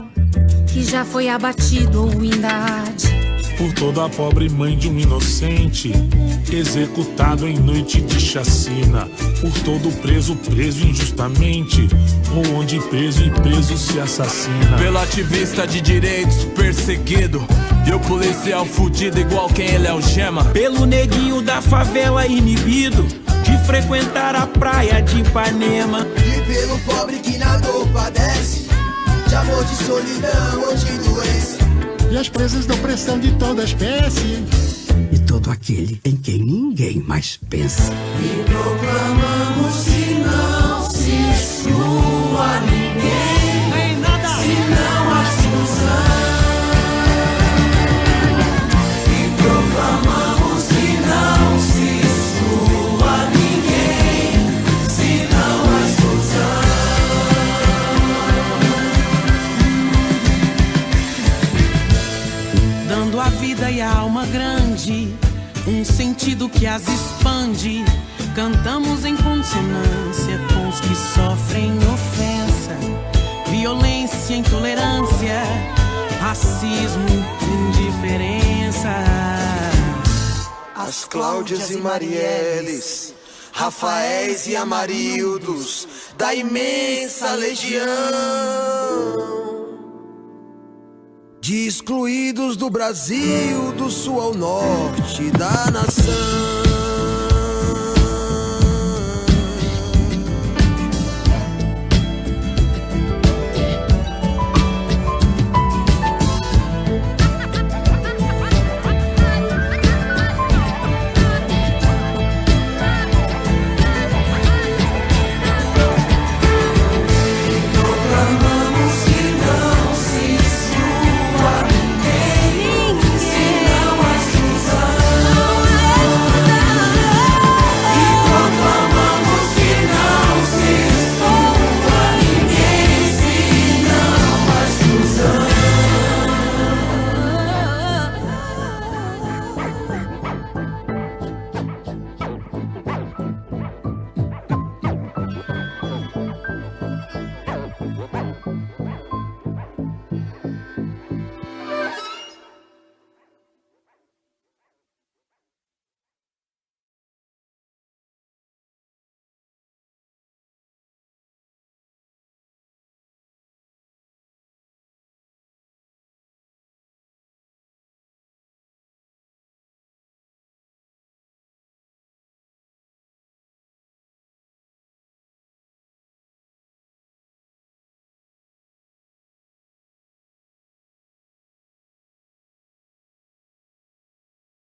que já foi abatido ou ainda arde. Por toda a pobre mãe de um inocente, executado em noite de chacina. Por todo preso, preso injustamente, ou onde preso e preso se assassina. Pelo ativista de direitos perseguido, e o policial fudido igual quem ele algema. Pelo neguinho da favela inibido de frequentar a praia de Ipanema. E pelo pobre que na dor padece de amor, de solidão ou de doença. E as presas da opressão de toda espécie. E todo aquele em quem ninguém mais pensa. E proclamamos que não se exclua ninguém, nem nada, se não há exclusão. E proclamamos que não se exclua ninguém, se não há exclusão. Dando a vida e a alma grande, um sentido que as expande. Cantamos em consonância com os que sofrem ofensa, violência, intolerância, racismo, indiferença. As Cláudias e Marielles, Rafaéis e Amarildos, da imensa legião. de excluídos do Brasil, do sul ao norte da nação.